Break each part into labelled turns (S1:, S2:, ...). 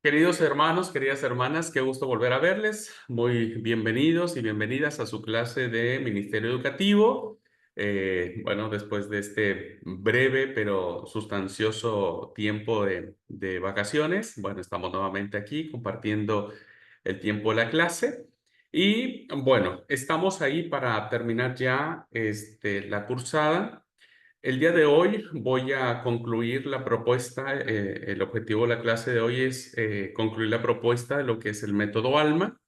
S1: Queridos hermanos, queridas hermanas, qué gusto volver a verles. Muy bienvenidos y bienvenidas a su clase de Ministerio Educativo. Bueno, después de este breve pero sustancioso tiempo de vacaciones, bueno, estamos nuevamente aquí compartiendo el tiempo de la clase. Y bueno, estamos ahí para terminar ya la cursada. El día de hoy voy a concluir la propuesta. El objetivo de la clase de hoy es concluir la propuesta de lo que es el método ALMA,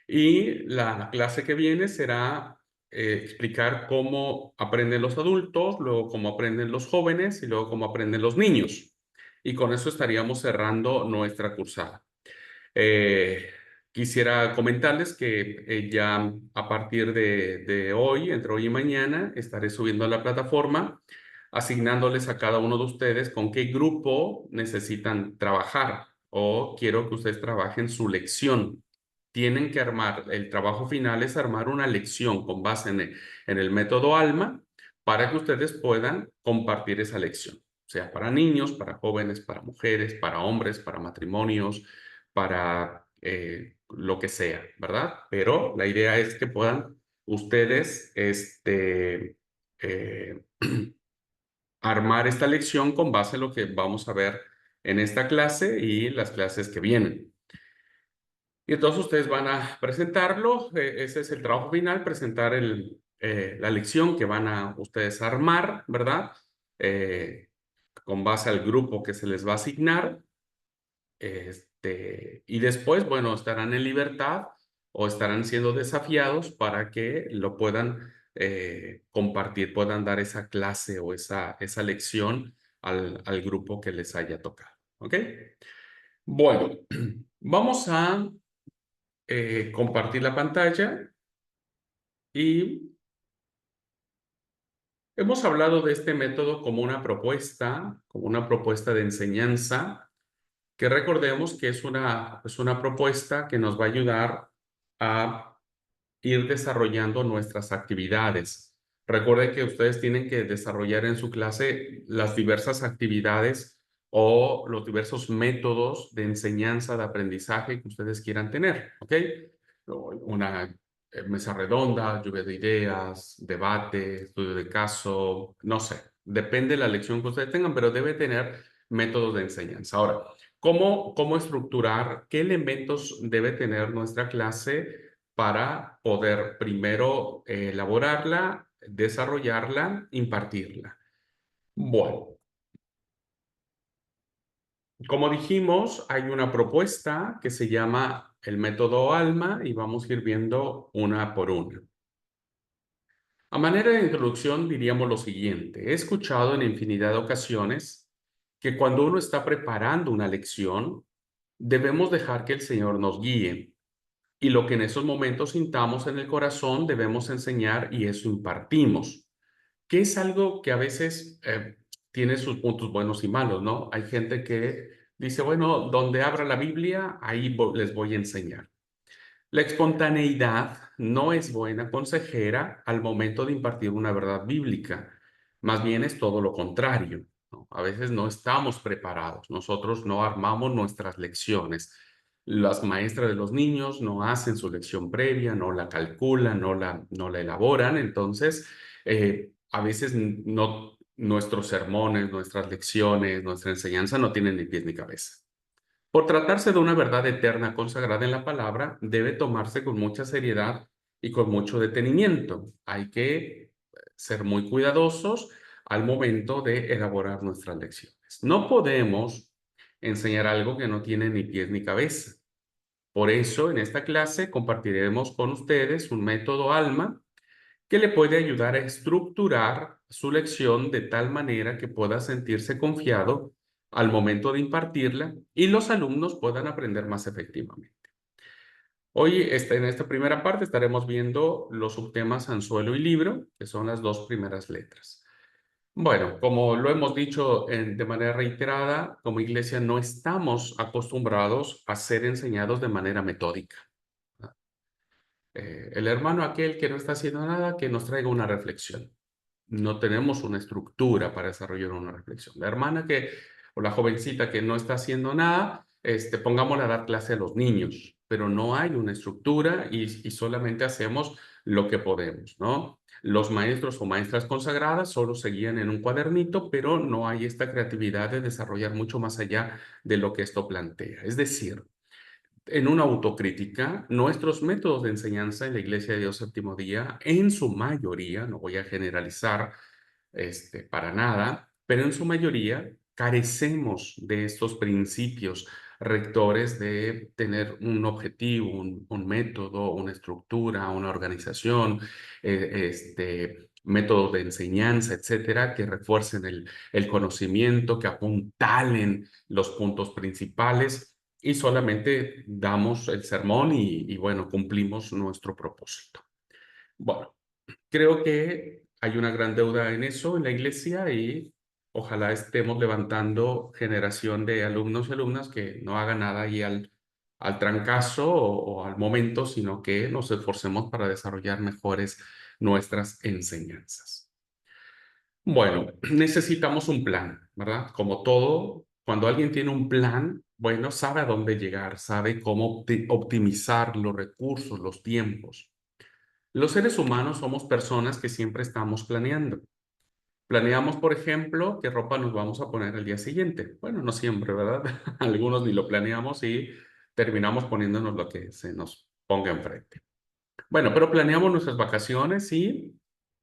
S1: y la clase que viene será explicar cómo aprenden los adultos, luego cómo aprenden los jóvenes y luego cómo aprenden los niños. Y con eso estaríamos cerrando nuestra cursada. Eh, Quisiera comentarles que ya a partir de hoy, entre hoy y mañana, estaré subiendo a la plataforma, asignándoles a cada uno de ustedes con qué grupo necesitan trabajar o quiero que ustedes trabajen su lección. Tienen que armar, el trabajo final es armar una lección con base en el método ALMA para que ustedes puedan compartir esa lección, sea para niños, para jóvenes, para mujeres, para hombres, para matrimonios, para lo que sea, ¿verdad? Pero la idea es que puedan ustedes eh, armar esta lección con base en lo que vamos a ver en esta clase y las clases que vienen. Y entonces ustedes van a presentarlo. Ese es el trabajo final, presentar la lección que van a ustedes armar, ¿verdad? Eh, con base al grupo que se les va a asignar. Y después, bueno, estarán en libertad o estarán siendo desafiados para que lo puedan compartir, puedan dar esa clase o esa lección al grupo que les haya tocado. ¿Ok? Bueno, vamos a compartir la pantalla y hemos hablado de este método como una propuesta de enseñanza, que recordemos que es una propuesta que nos va a ayudar a ir desarrollando nuestras actividades. Recuerden que ustedes tienen que desarrollar en su clase las diversas actividades o los diversos métodos de enseñanza, de aprendizaje que ustedes quieran tener, ¿ok? Una mesa redonda, lluvia de ideas, debate, estudio de caso, no sé, depende de la lección que ustedes tengan, pero debe tener métodos de enseñanza. Ahora, ¿cómo estructurar? ¿Qué elementos debe tener nuestra clase para poder primero elaborarla, desarrollarla, impartirla? Bueno, como dijimos, hay una propuesta que se llama el método ALMA y vamos a ir viendo una por una. A manera de introducción diríamos lo siguiente: he escuchado en infinidad de ocasiones que cuando uno está preparando una lección, debemos dejar que el Señor nos guíe. Y lo que en esos momentos sintamos en el corazón debemos enseñar y eso impartimos, que es algo que a veces tiene sus puntos buenos y malos, ¿no? Hay gente que dice, bueno, donde abra la Biblia, ahí les voy a enseñar. La espontaneidad no es buena consejera al momento de impartir una verdad bíblica. Más bien es todo lo contrario, ¿no? A veces no estamos preparados. Nosotros no armamos nuestras lecciones. Las maestras de los niños no hacen su lección previa, no la calculan, no la elaboran. Entonces, a veces no, nuestros sermones, nuestras lecciones, nuestra enseñanza no tienen ni pies ni cabeza. Por tratarse de una verdad eterna consagrada en la palabra, debe tomarse con mucha seriedad y con mucho detenimiento. Hay que ser muy cuidadosos al momento de elaborar nuestras lecciones. No podemos enseñar algo que no tiene ni pies ni cabeza. Por eso, en esta clase compartiremos con ustedes un método ALMA que le puede ayudar a estructurar su lección de tal manera que pueda sentirse confiado al momento de impartirla y los alumnos puedan aprender más efectivamente. Hoy, en esta primera parte, estaremos viendo los subtemas anzuelo y libro, que son las dos primeras letras. Bueno, como lo hemos dicho de manera reiterada, como iglesia no estamos acostumbrados a ser enseñados de manera metódica. El hermano aquel que no está haciendo nada, que nos traiga una reflexión. No tenemos una estructura para desarrollar una reflexión. La hermana o la jovencita que no está haciendo nada, pongámosle a dar clase a los niños, pero no hay una estructura y solamente hacemos lo que podemos, ¿no? Los maestros o maestras consagradas solo seguían en un cuadernito, pero no hay esta creatividad de desarrollar mucho más allá de lo que esto plantea. Es decir, en una autocrítica, nuestros métodos de enseñanza en la Iglesia de Dios Séptimo Día, en su mayoría, no voy a generalizar para nada, pero en su mayoría carecemos de estos principios rectores de tener un objetivo, un método, una estructura, una organización, métodos de enseñanza, etcétera, que refuercen el conocimiento, que apuntalen los puntos principales y solamente damos el sermón y bueno, cumplimos nuestro propósito. Bueno, creo que hay una gran deuda en eso en la iglesia y ojalá estemos levantando generación de alumnos y alumnas que no hagan nada ahí al trancazo o al momento, sino que nos esforcemos para desarrollar mejores nuestras enseñanzas. Bueno, necesitamos un plan, ¿verdad? Como todo, cuando alguien tiene un plan, bueno, sabe a dónde llegar, sabe cómo optimizar los recursos, los tiempos. Los seres humanos somos personas que siempre estamos planeando. Planeamos, por ejemplo, qué ropa nos vamos a poner el día siguiente. Bueno, no siempre, ¿verdad? Algunos ni lo planeamos y terminamos poniéndonos lo que se nos ponga enfrente. Bueno, pero planeamos nuestras vacaciones y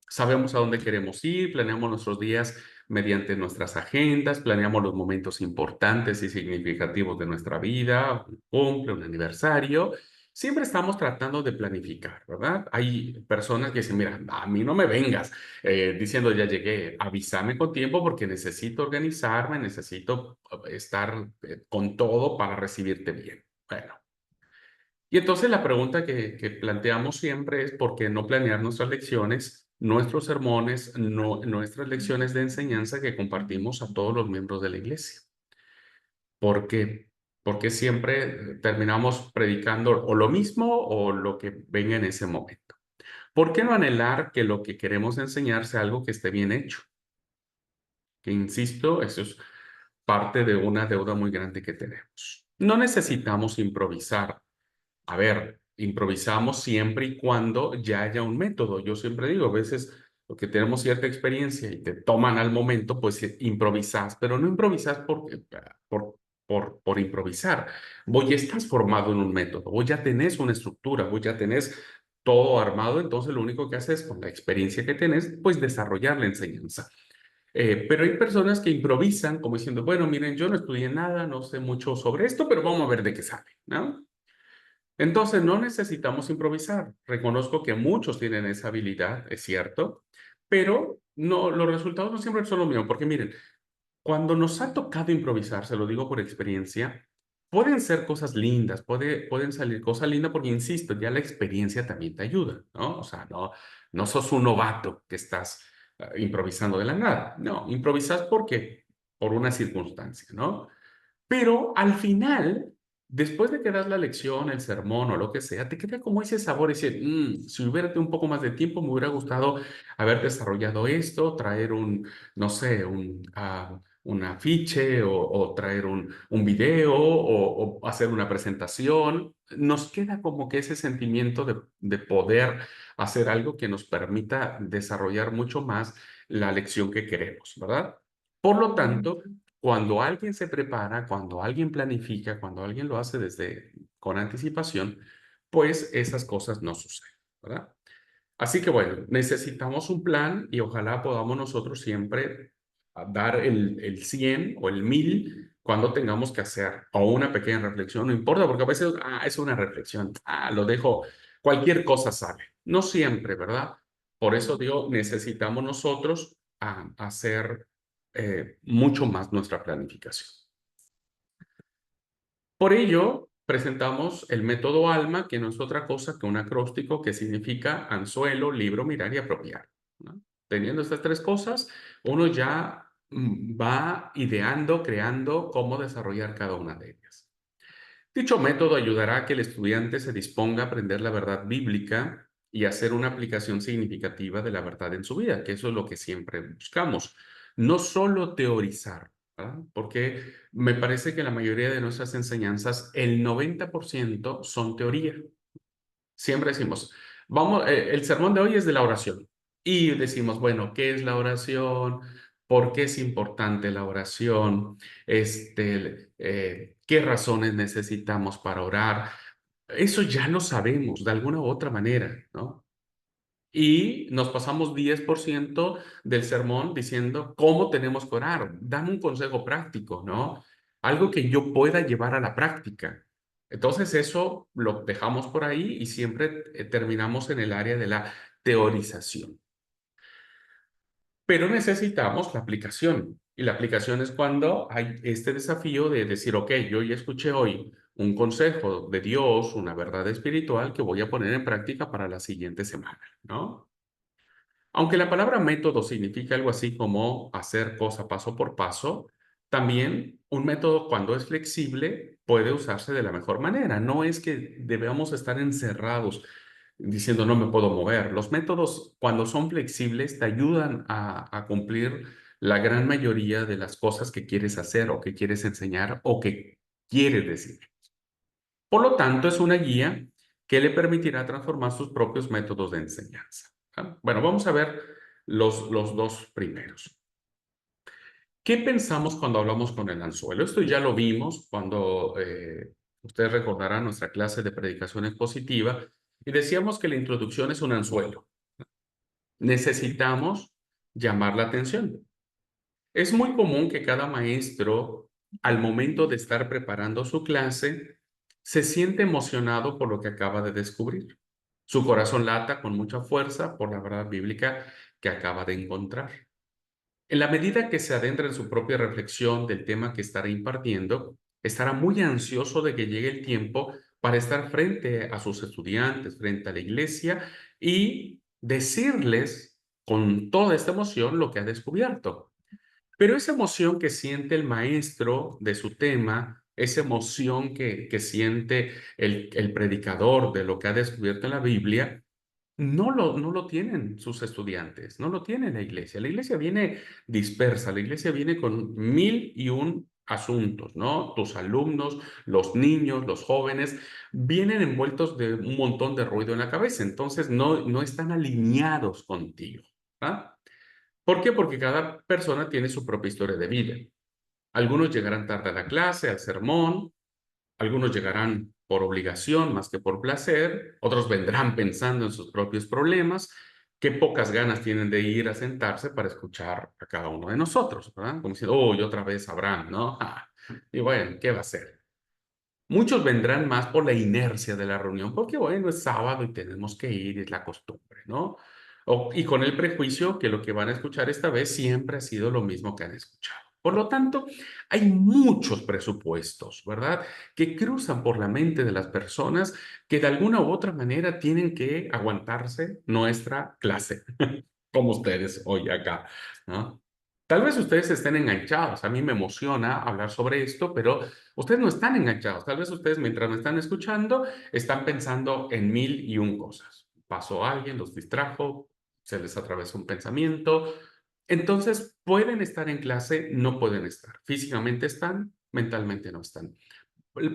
S1: sabemos a dónde queremos ir, planeamos nuestros días mediante nuestras agendas, planeamos los momentos importantes y significativos de nuestra vida, un cumple, un aniversario. Siempre estamos tratando de planificar, ¿verdad? Hay personas que dicen, mira, a mí no me vengas diciendo ya llegué, avísame con tiempo porque necesito organizarme, necesito estar con todo para recibirte bien. Bueno. Y entonces la pregunta que planteamos siempre es ¿por qué no planear nuestras lecciones, nuestros sermones, nuestras lecciones de enseñanza que compartimos a todos los miembros de la iglesia? ¿Por qué? Porque siempre terminamos predicando o lo mismo o lo que venga en ese momento. ¿Por qué no anhelar que lo que queremos enseñar sea algo que esté bien hecho? Que insisto, eso es parte de una deuda muy grande que tenemos. No necesitamos improvisar. A ver, improvisamos siempre y cuando ya haya un método. Yo siempre digo, a veces lo que tenemos cierta experiencia y te toman al momento, pues improvisas, pero no improvisas por improvisar. Vos ya estás formado en un método, vos ya tenés una estructura, vos ya tenés todo armado, entonces lo único que haces con la experiencia que tenés, pues desarrollar la enseñanza. Pero hay personas que improvisan como diciendo, bueno, miren, yo no estudié nada, no sé mucho sobre esto, pero vamos a ver de qué sale, ¿no? Entonces, no necesitamos improvisar. Reconozco que muchos tienen esa habilidad, es cierto, pero no, los resultados no siempre son los mismos, porque miren, cuando nos ha tocado improvisar, se lo digo por experiencia, pueden ser cosas lindas, pueden salir cosas lindas, porque insisto, ya la experiencia también te ayuda, ¿no? O sea, no sos un novato que estás improvisando de la nada, no, improvisas porque, por una circunstancia, ¿no? Pero al final, después de que das la lección, el sermón o lo que sea, te queda como ese sabor, ese, si hubiera tenido un poco más de tiempo, me hubiera gustado haber desarrollado esto, traer no sé, un afiche o traer un video o hacer una presentación. Nos queda como que ese sentimiento de poder hacer algo que nos permita desarrollar mucho más la lección que queremos, ¿verdad? Por lo tanto, cuando alguien se prepara, cuando alguien planifica, cuando alguien lo hace con anticipación, pues esas cosas no suceden, ¿verdad? Así que bueno, necesitamos un plan y ojalá podamos nosotros siempre dar el 100 o el 1000 cuando tengamos que hacer o una pequeña reflexión, no importa, porque a veces es una reflexión, lo dejo, cualquier cosa sale. No siempre, ¿verdad? Por eso digo, necesitamos nosotros hacer mucho más nuestra planificación. Por ello, presentamos el método ALMA, que no es otra cosa que un acróstico que significa anzuelo, libro, mirar y apropiar, ¿no? Teniendo estas tres cosas, uno ya va ideando, creando cómo desarrollar cada una de ellas. Dicho método ayudará a que el estudiante se disponga a aprender la verdad bíblica y hacer una aplicación significativa de la verdad en su vida, que eso es lo que siempre buscamos. No solo teorizar, ¿verdad? Porque me parece que la mayoría de nuestras enseñanzas, el 90% son teoría. Siempre decimos, vamos, el sermón de hoy es de la oración. Y decimos, bueno, ¿qué es la oración? ¿Por qué es importante la oración? ¿Qué razones necesitamos para orar? Eso ya lo sabemos de alguna u otra manera, ¿no? Y nos pasamos 10% del sermón diciendo cómo tenemos que orar. Dame un consejo práctico, ¿no? Algo que yo pueda llevar a la práctica. Entonces eso lo dejamos por ahí y siempre terminamos en el área de la teorización. Pero necesitamos la aplicación. Y la aplicación es cuando hay este desafío de decir, ok, yo ya escuché hoy un consejo de Dios, una verdad espiritual que voy a poner en práctica para la siguiente semana, ¿no? Aunque la palabra método significa algo así como hacer cosa paso por paso, también un método cuando es flexible puede usarse de la mejor manera. No es que debamos estar encerrados diciendo no me puedo mover. Los métodos cuando son flexibles te ayudan a cumplir la gran mayoría de las cosas que quieres hacer o que quieres enseñar o que quieres decir. Por lo tanto, es una guía que le permitirá transformar sus propios métodos de enseñanza. ¿Ah? Bueno, vamos a ver los dos primeros. ¿Qué pensamos cuando hablamos con el anzuelo? Esto ya lo vimos cuando ustedes recordarán nuestra clase de predicación expositiva y decíamos que la introducción es un anzuelo. Necesitamos llamar la atención. Es muy común que cada maestro, al momento de estar preparando su clase, se siente emocionado por lo que acaba de descubrir. Su corazón lata con mucha fuerza por la verdad bíblica que acaba de encontrar. En la medida que se adentra en su propia reflexión del tema que estará impartiendo, estará muy ansioso de que llegue el tiempo para estar frente a sus estudiantes, frente a la iglesia y decirles con toda esta emoción lo que ha descubierto. Pero esa emoción que siente el maestro de su tema, esa emoción que siente el predicador de lo que ha descubierto en la Biblia, no lo tienen sus estudiantes, no lo tiene la iglesia. La iglesia viene dispersa, la iglesia viene con mil y un asuntos, ¿no? Tus alumnos, los niños, los jóvenes, vienen envueltos de un montón de ruido en la cabeza, entonces no están alineados contigo, ¿ah? ¿Por qué? Porque cada persona tiene su propia historia de vida. Algunos llegarán tarde a la clase, al sermón, algunos llegarán por obligación más que por placer, otros vendrán pensando en sus propios problemas, qué pocas ganas tienen de ir a sentarse para escuchar a cada uno de nosotros, ¿verdad? Como diciendo, oh, y otra vez Abraham, ¿no? Y bueno, ¿qué va a hacer? Muchos vendrán más por la inercia de la reunión, porque bueno, es sábado y tenemos que ir, es la costumbre, ¿no? Y con el prejuicio que lo que van a escuchar esta vez siempre ha sido lo mismo que han escuchado. Por lo tanto, hay muchos presupuestos, ¿verdad? Que cruzan por la mente de las personas que de alguna u otra manera tienen que aguantarse nuestra clase, como ustedes hoy acá, ¿no? Tal vez ustedes estén enganchados. A mí me emociona hablar sobre esto, pero ustedes no están enganchados. Tal vez ustedes, mientras me están escuchando, están pensando en mil y un cosas. Pasó alguien, los distrajo, se les atravesó un pensamiento. Entonces, pueden estar en clase, no pueden estar. Físicamente están, mentalmente no están.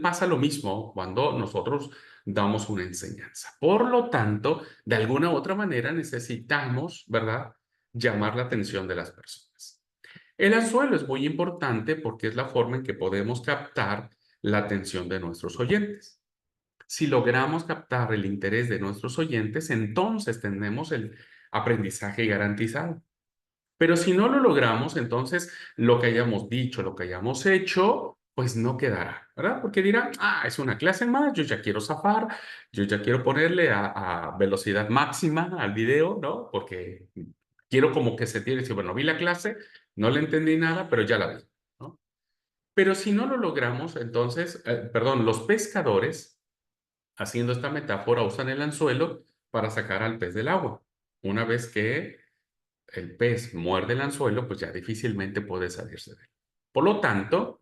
S1: Pasa lo mismo cuando nosotros damos una enseñanza. Por lo tanto, de alguna u otra manera necesitamos, ¿verdad?, llamar la atención de las personas. El anzuelo es muy importante porque es la forma en que podemos captar la atención de nuestros oyentes. Si logramos captar el interés de nuestros oyentes, entonces tenemos el aprendizaje garantizado. Pero si no lo logramos, entonces lo que hayamos dicho, lo que hayamos hecho, pues no quedará, ¿verdad? Porque dirán, es una clase más, yo ya quiero zafar, yo ya quiero ponerle a velocidad máxima al video, ¿no? Porque quiero como que se tiene, decir, bueno, vi la clase, no le entendí nada, pero ya la vi, ¿no? Pero si no lo logramos, entonces, perdón, los pescadores, haciendo esta metáfora, usan el anzuelo para sacar al pez del agua. Una vez que el pez muerde el anzuelo, pues ya difícilmente puede salirse de él. Por lo tanto,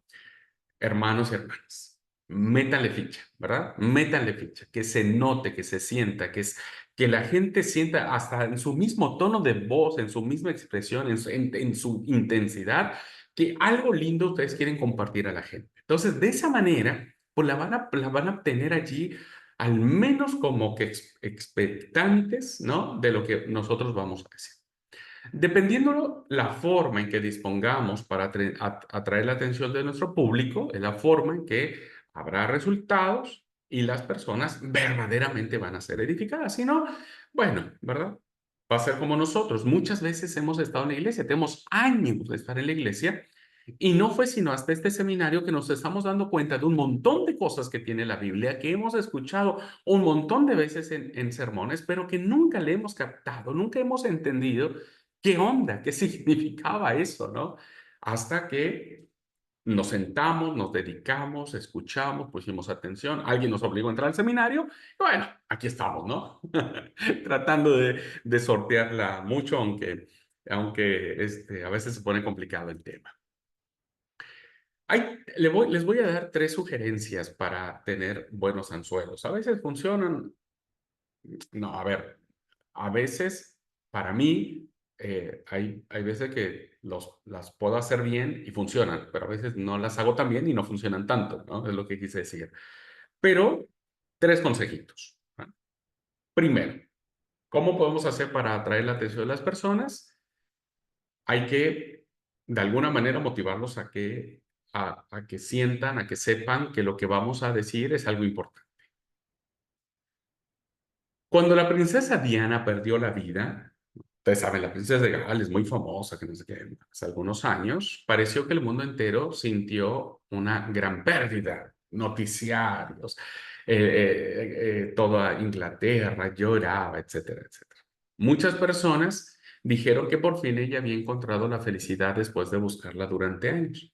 S1: hermanos y hermanas, métanle ficha, ¿verdad? Métanle ficha, que se note, que se sienta, que la gente sienta hasta en su mismo tono de voz, en su misma expresión, en su intensidad, que algo lindo ustedes quieren compartir a la gente. Entonces, de esa manera, pues la van a tener allí al menos como que expectantes, ¿no? De lo que nosotros vamos a decir. Dependiendo la forma en que dispongamos para atraer la atención de nuestro público, es la forma en que habrá resultados y las personas verdaderamente van a ser edificadas. Si no, bueno, ¿verdad? Va a ser como nosotros. Muchas veces hemos estado en la iglesia, tenemos años de estar en la iglesia y no fue sino hasta este seminario que nos estamos dando cuenta de un montón de cosas que tiene la Biblia, que hemos escuchado un montón de veces en sermones, pero que nunca le hemos captado, nunca hemos entendido qué onda, qué significaba eso, ¿no? Hasta que nos sentamos, nos dedicamos, escuchamos, pusimos atención, alguien nos obligó a entrar al seminario, y bueno, aquí estamos, ¿no? Tratando de sortearla mucho, aunque a veces se pone complicado el tema. Les voy a dar tres sugerencias para tener buenos anzuelos. A veces funcionan, no, a ver, a veces para mí hay veces que las puedo hacer bien y funcionan, pero a veces no las hago tan bien y no funcionan tanto, ¿no? Es lo que quise decir. Pero tres consejitos, ¿no? Primero, ¿cómo podemos hacer para atraer la atención de las personas? Hay que, de alguna manera, motivarlos a que sientan, a que sepan que lo que vamos a decir es algo importante. Cuando la princesa Diana perdió la vida, ustedes saben, la princesa de Gales, muy famosa, que no sé qué, hace algunos años, pareció que el mundo entero sintió una gran pérdida. Noticiarios, toda Inglaterra lloraba, etcétera, etcétera. Muchas personas dijeron que por fin ella había encontrado la felicidad después de buscarla durante años.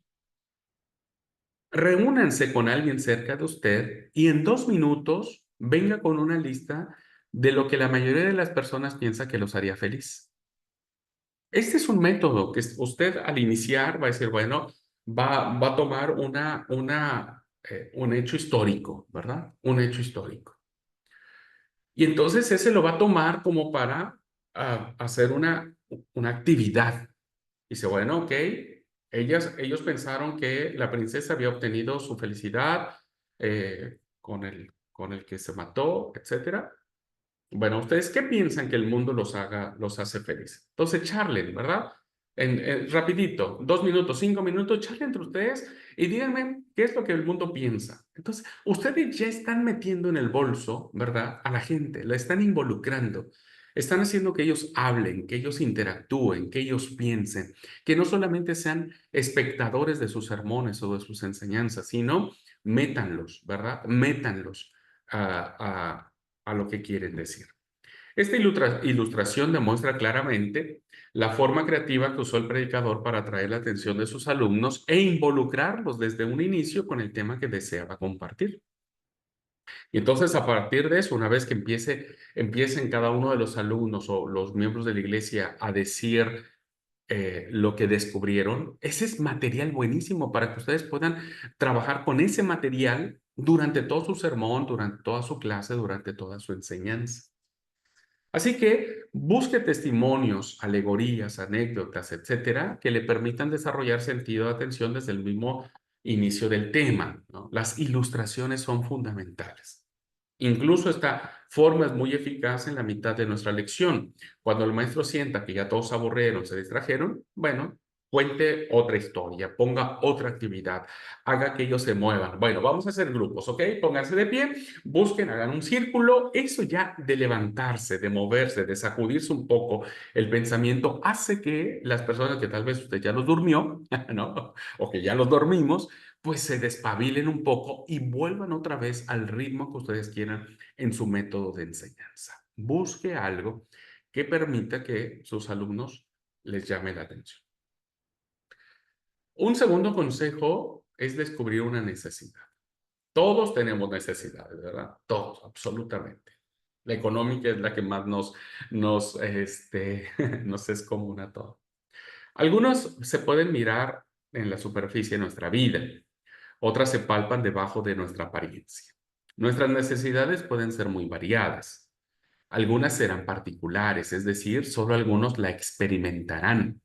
S1: Reúnanse con alguien cerca de usted y en 2 minutos venga con una lista de lo que la mayoría de las personas piensa que los haría feliz. Este es un método que usted al iniciar va a decir, bueno, va a tomar un hecho histórico, ¿verdad? Un hecho histórico. Y entonces ese lo va a tomar como para hacer una actividad. Dice, bueno, ok, ellos pensaron que la princesa había obtenido su felicidad con el que se mató, etcétera. Bueno, ¿ustedes qué piensan que el mundo los hace felices? Entonces, charlen, ¿verdad? Rapidito, 2 minutos, 5 minutos, charlen entre ustedes y díganme qué es lo que el mundo piensa. Entonces, ustedes ya están metiendo en el bolso, ¿verdad? A la gente, la están involucrando. Están haciendo que ellos hablen, que ellos interactúen, que ellos piensen, que no solamente sean espectadores de sus sermones o de sus enseñanzas, sino métanlos, ¿verdad? Métanlos a lo que quieren decir. Esta ilustración demuestra claramente la forma creativa que usó el predicador para atraer la atención de sus alumnos e involucrarlos desde un inicio con el tema que deseaba compartir. Y entonces, a partir de eso, una vez que empiecen cada uno de los alumnos o los miembros de la iglesia a decir lo que descubrieron, ese es material buenísimo para que ustedes puedan trabajar con ese material durante todo su sermón, durante toda su clase, durante toda su enseñanza. Así que busque testimonios, alegorías, anécdotas, etcétera, que le permitan desarrollar sentido de atención desde el mismo inicio del tema, ¿no? Las ilustraciones son fundamentales. Incluso esta forma es muy eficaz en la mitad de nuestra lección. Cuando el maestro sienta que ya todos se aburrieron, se distrajeron, bueno, cuente otra historia, ponga otra actividad, haga que ellos se muevan. Bueno, vamos a hacer grupos, ¿ok? Pónganse de pie, busquen, hagan un círculo. Eso ya de levantarse, de moverse, de sacudirse un poco el pensamiento, hace que las personas que tal vez usted ya los durmió, ¿no? O que ya los dormimos, pues se despabilen un poco y vuelvan otra vez al ritmo que ustedes quieran en su método de enseñanza. Busque algo que permita que sus alumnos les llame la atención. Un segundo consejo es descubrir una necesidad. Todos tenemos necesidades, ¿verdad? Todos, absolutamente. La económica es la que más nos es común a todos. Algunos se pueden mirar en la superficie de nuestra vida, otras se palpan debajo de nuestra apariencia. Nuestras necesidades pueden ser muy variadas. Algunas serán particulares, es decir, solo algunos la experimentarán,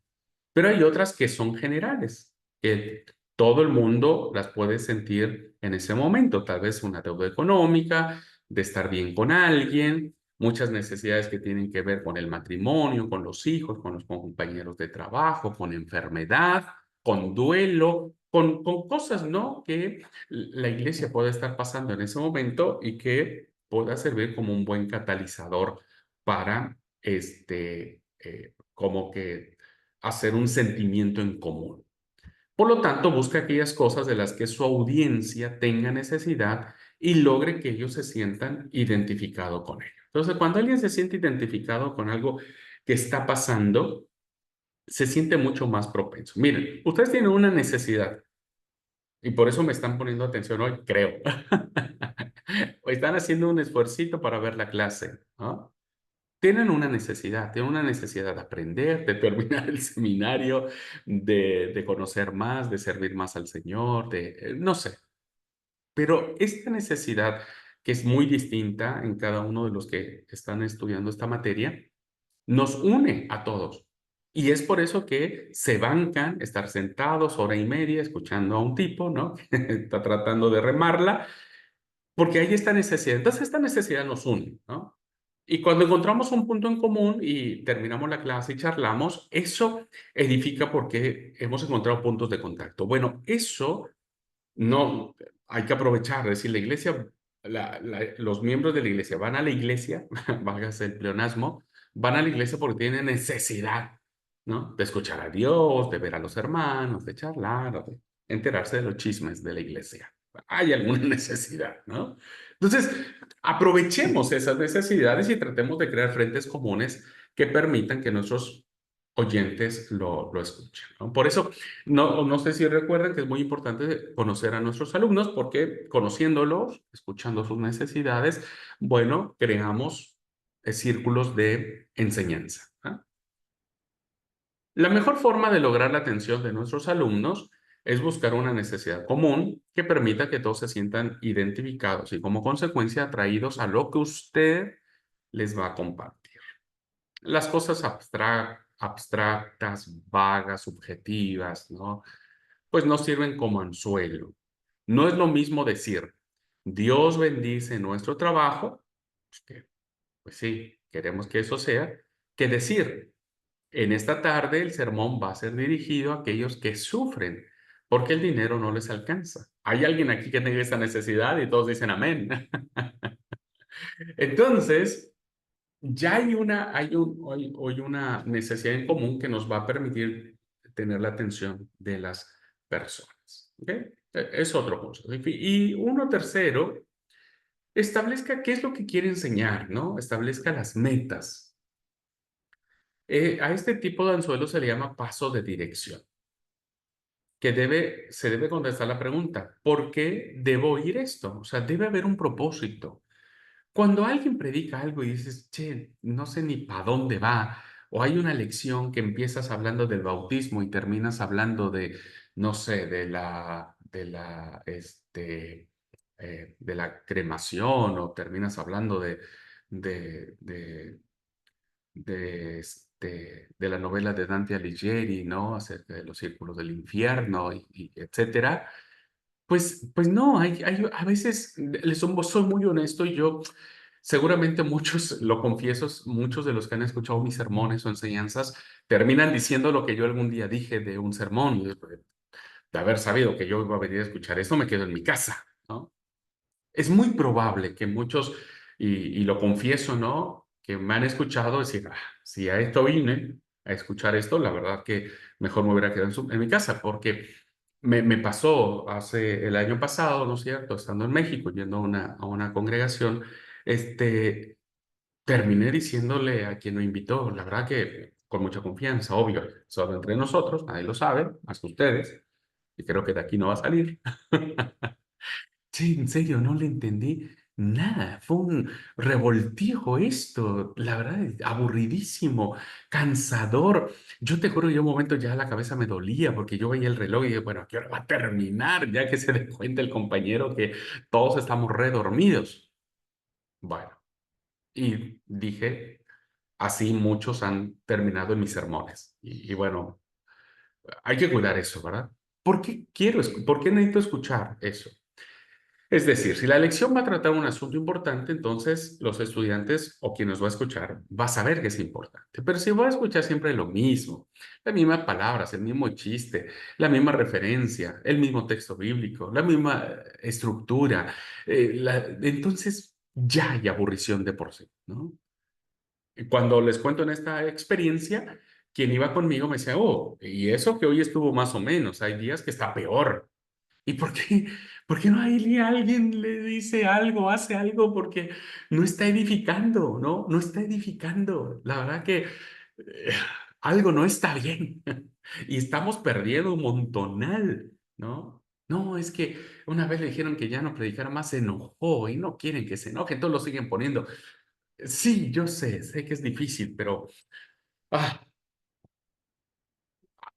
S1: pero hay otras que son generales. que todo el mundo las puede sentir en ese momento. Tal vez una deuda económica, de estar bien con alguien, muchas necesidades que tienen que ver con el matrimonio, con los hijos, con los compañeros de trabajo, con enfermedad, con duelo, con cosas, ¿no? Que la iglesia puede estar pasando en ese momento y que pueda servir como un buen catalizador para como que hacer un sentimiento en común. Por lo tanto, busca aquellas cosas de las que su audiencia tenga necesidad y logre que ellos se sientan identificados con ello. Entonces, cuando alguien se siente identificado con algo que está pasando, se siente mucho más propenso. Miren, ustedes tienen una necesidad y por eso me están poniendo atención hoy, creo. O están haciendo un esfuercito para ver la clase, ¿no? Tienen una necesidad de aprender, de terminar el seminario, de conocer más, de servir más al Señor, no sé. Pero esta necesidad, que es muy distinta en cada uno de los que están estudiando esta materia, nos une a todos. Y es por eso que se bancan estar sentados hora y media escuchando a un tipo, ¿no? Que está tratando de remarla, porque hay esta necesidad. Entonces, esta necesidad nos une, ¿no? Y cuando encontramos un punto en común y terminamos la clase y charlamos, eso edifica porque hemos encontrado puntos de contacto. Bueno, eso no hay que aprovechar, es decir, la iglesia, los miembros de la iglesia van a la iglesia, válgase el pleonasmo, van a la iglesia porque tienen necesidad, ¿no? De escuchar a Dios, de ver a los hermanos, de charlar, o de enterarse de los chismes de la iglesia. Hay alguna necesidad, ¿no? Entonces, aprovechemos esas necesidades y tratemos de crear frentes comunes que permitan que nuestros oyentes lo escuchen, ¿no? Por eso, no sé si recuerdan que es muy importante conocer a nuestros alumnos porque conociéndolos, escuchando sus necesidades, bueno, creamos círculos de enseñanza, ¿ah? La mejor forma de lograr la atención de nuestros alumnos es buscar una necesidad común que permita que todos se sientan identificados y como consecuencia atraídos a lo que usted les va a compartir. Las cosas abstractas, vagas, subjetivas, ¿no? Pues nos sirven como anzuelo. No es lo mismo decir, Dios bendice nuestro trabajo, pues, pues sí, queremos que eso sea, que decir, en esta tarde el sermón va a ser dirigido a aquellos que sufren porque el dinero no les alcanza. ¿Hay alguien aquí que tenga esa necesidad? Y todos dicen amén. Entonces, ya hoy una necesidad en común que nos va a permitir tener la atención de las personas. ¿Ok? Es otro punto. Y uno tercero, establezca qué es lo que quiere enseñar, ¿no? Establezca las metas. A este tipo de anzuelo se le llama paso de dirección, que se debe contestar la pregunta, ¿por qué debo oír esto? O sea, debe haber un propósito. Cuando alguien predica algo y dices, che, no sé ni para dónde va, o hay una lección que empiezas hablando del bautismo y terminas hablando de, no sé, de la cremación, o terminas hablando de, de, de la novela de Dante Alighieri, ¿no? Acerca de los círculos del infierno, y etcétera. Pues no, a veces, soy muy honesto y yo, seguramente muchos, lo confieso, muchos de los que han escuchado mis sermones o enseñanzas terminan diciendo lo que yo algún día dije de un sermón, y de haber sabido que yo iba a venir a escuchar esto, me quedo en mi casa, ¿no? Es muy probable que muchos, y lo confieso, ¿no? Que me han escuchado decir, "Ah, si a esto vine, a escuchar esto, la verdad que mejor me hubiera quedado en mi casa, porque me pasó hace el año pasado, ¿no es cierto? Estando en México, yendo a una congregación, este, terminé diciéndole a quien me invitó, la verdad que con mucha confianza, obvio, solo entre nosotros, nadie lo sabe, más que ustedes, y creo que de aquí no va a salir. Sí, en serio, no le entendí nada. Fue un revoltijo esto, la verdad, aburridísimo, cansador. Yo te juro, yo un momento ya la cabeza me dolía porque yo veía el reloj y dije, bueno, ¿a qué hora va a terminar? Ya que se dé cuenta el compañero que todos estamos redormidos. Bueno, y dije, así muchos han terminado en mis sermones. Y bueno, hay que cuidar eso, ¿verdad? ¿Por qué por qué necesito escuchar eso? Es decir, si la lección va a tratar un asunto importante, entonces los estudiantes o quien nos va a escuchar va a saber que es importante. Pero si va a escuchar siempre lo mismo, las mismas palabras, el mismo chiste, la misma referencia, el mismo texto bíblico, la misma estructura, entonces ya hay aburrición de por sí, ¿no? Y cuando les cuento en esta experiencia, quien iba conmigo me decía, oh, y eso que hoy estuvo más o menos, hay días que está peor. ¿Y por qué no hay alguien le dice algo, hace algo? Porque no está edificando, ¿no? No está edificando. La verdad que algo no está bien y estamos perdiendo un montonal, ¿no? No, es que una vez le dijeron que ya no predicara más, se enojó y no quieren que se enoje, entonces lo siguen poniendo. Sí, yo sé que es difícil, pero ah,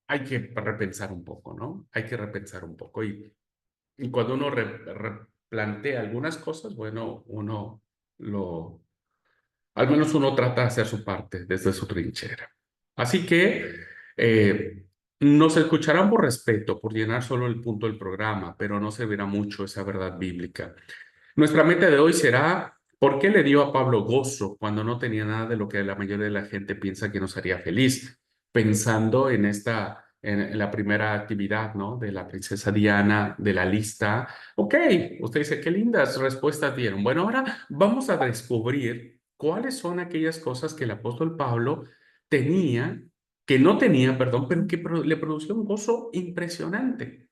S1: hay que repensar un poco, ¿no? Hay que repensar un poco. Y cuando uno replantea algunas cosas, bueno, al menos uno trata de hacer su parte desde su trinchera. Así que eh, nos escucharán por respeto, por llenar solo el punto del programa, pero no servirá mucho esa verdad bíblica. Nuestra meta de hoy será, ¿por qué le dio a Pablo gozo cuando no tenía nada de lo que la mayoría de la gente piensa que nos haría feliz? Pensando en en la primera actividad, ¿no? De la princesa Diana, de la lista. Ok, usted dice, qué lindas respuestas dieron. Bueno, ahora vamos a descubrir cuáles son aquellas cosas que el apóstol Pablo tenía, que no tenía, perdón, pero que le produció un gozo impresionante.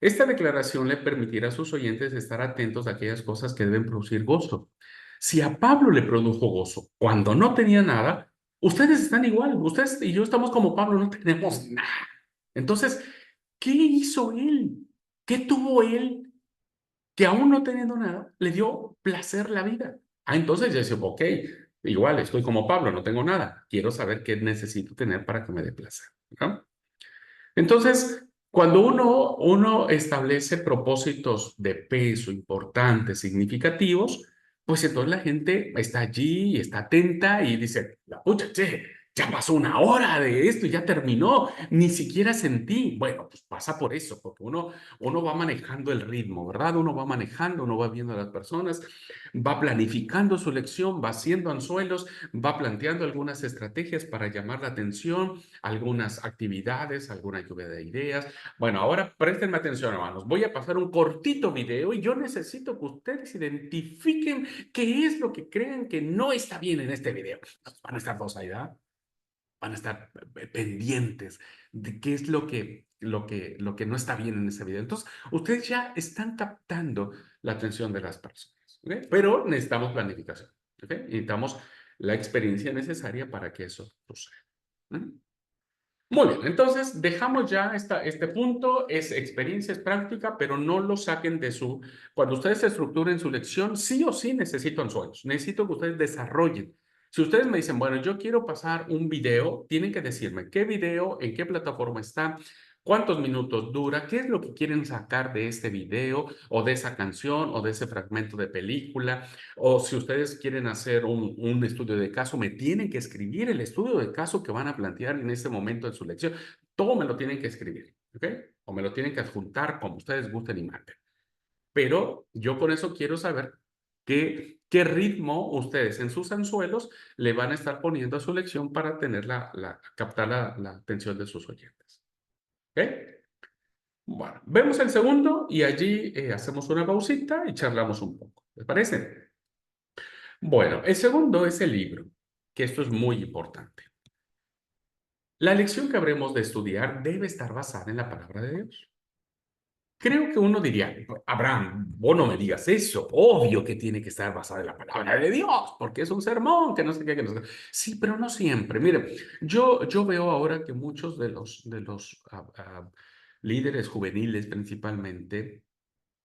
S1: Esta declaración le permitirá a sus oyentes estar atentos a aquellas cosas que deben producir gozo. Si a Pablo le produjo gozo cuando no tenía nada, ustedes están igual. Ustedes y yo estamos como Pablo, no tenemos nada. Entonces, ¿qué hizo él? ¿Qué tuvo él que aún no teniendo nada le dio placer la vida? Ah, entonces ya dice, ok, igual estoy como Pablo, no tengo nada. Quiero saber qué necesito tener para que me dé placer, ¿no? Entonces, cuando uno establece propósitos de peso importantes, significativos, pues entonces la gente está allí, está atenta y dice, la pucha, che, ya pasó una hora de esto y ya terminó, ni siquiera sentí. Bueno, pues pasa por eso, porque uno va manejando el ritmo, ¿verdad? Uno va manejando, uno va viendo a las personas, va planificando su lección, va haciendo anzuelos, va planteando algunas estrategias para llamar la atención, algunas actividades, alguna lluvia de ideas. Bueno, ahora préstenme atención, hermanos. Voy a pasar un cortito video y yo necesito que ustedes identifiquen qué es lo que creen que no está bien en este video. Van a estar dos ahí, ¿verdad? Van a estar pendientes de qué es lo que no está bien en ese video. Entonces, ustedes ya están captando la atención de las personas, ¿ok? Pero necesitamos planificación, ¿ok? Necesitamos la experiencia necesaria para que eso suceda. ¿Mm? Muy bien, entonces dejamos ya este punto, es experiencia, es práctica, pero no lo saquen de su... Cuando ustedes estructuren su lección, sí o sí necesito anzuelos, necesito que ustedes desarrollen. Si ustedes me dicen, bueno, yo quiero pasar un video, tienen que decirme qué video, en qué plataforma está, cuántos minutos dura, qué es lo que quieren sacar de este video o de esa canción o de ese fragmento de película. O si ustedes quieren hacer un estudio de caso, me tienen que escribir el estudio de caso que van a plantear en este momento en su lección. Todo me lo tienen que escribir, ¿ok? O me lo tienen que adjuntar como ustedes gusten y manden. Pero yo con eso quiero saber qué ritmo ustedes en sus anzuelos le van a estar poniendo a su lección para tener captar la atención de sus oyentes. ¿Ok? Bueno, vemos el segundo y allí hacemos una pausita y charlamos un poco. ¿Les parece? Bueno, el segundo es el libro, que esto es muy importante. La lección que habremos de estudiar debe estar basada en la palabra de Dios. Creo que uno diría, Abraham, vos no me digas eso, obvio que tiene que estar basada en la palabra de Dios, porque es un sermón, que no sé qué, que no sé qué. Sí, pero no siempre. Mire, yo veo ahora que muchos de los líderes juveniles principalmente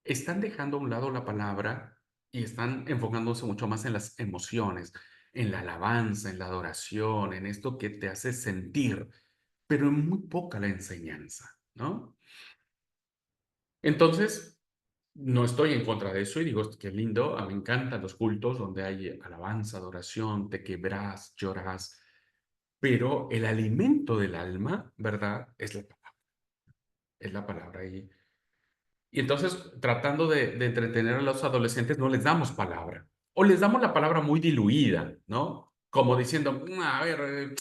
S1: están dejando a un lado la palabra y están enfocándose mucho más en las emociones, en la alabanza, en la adoración, en esto que te hace sentir, pero en muy poca la enseñanza, ¿no? Entonces, no estoy en contra de eso y digo, qué lindo, a mí me encantan los cultos donde hay alabanza, adoración, te quebras, lloras, pero el alimento del alma, ¿verdad? Es la palabra. es la palabra. Y entonces, tratando de entretener a los adolescentes, no les damos palabra. O les damos la palabra muy diluida, ¿no? Como diciendo, a ver,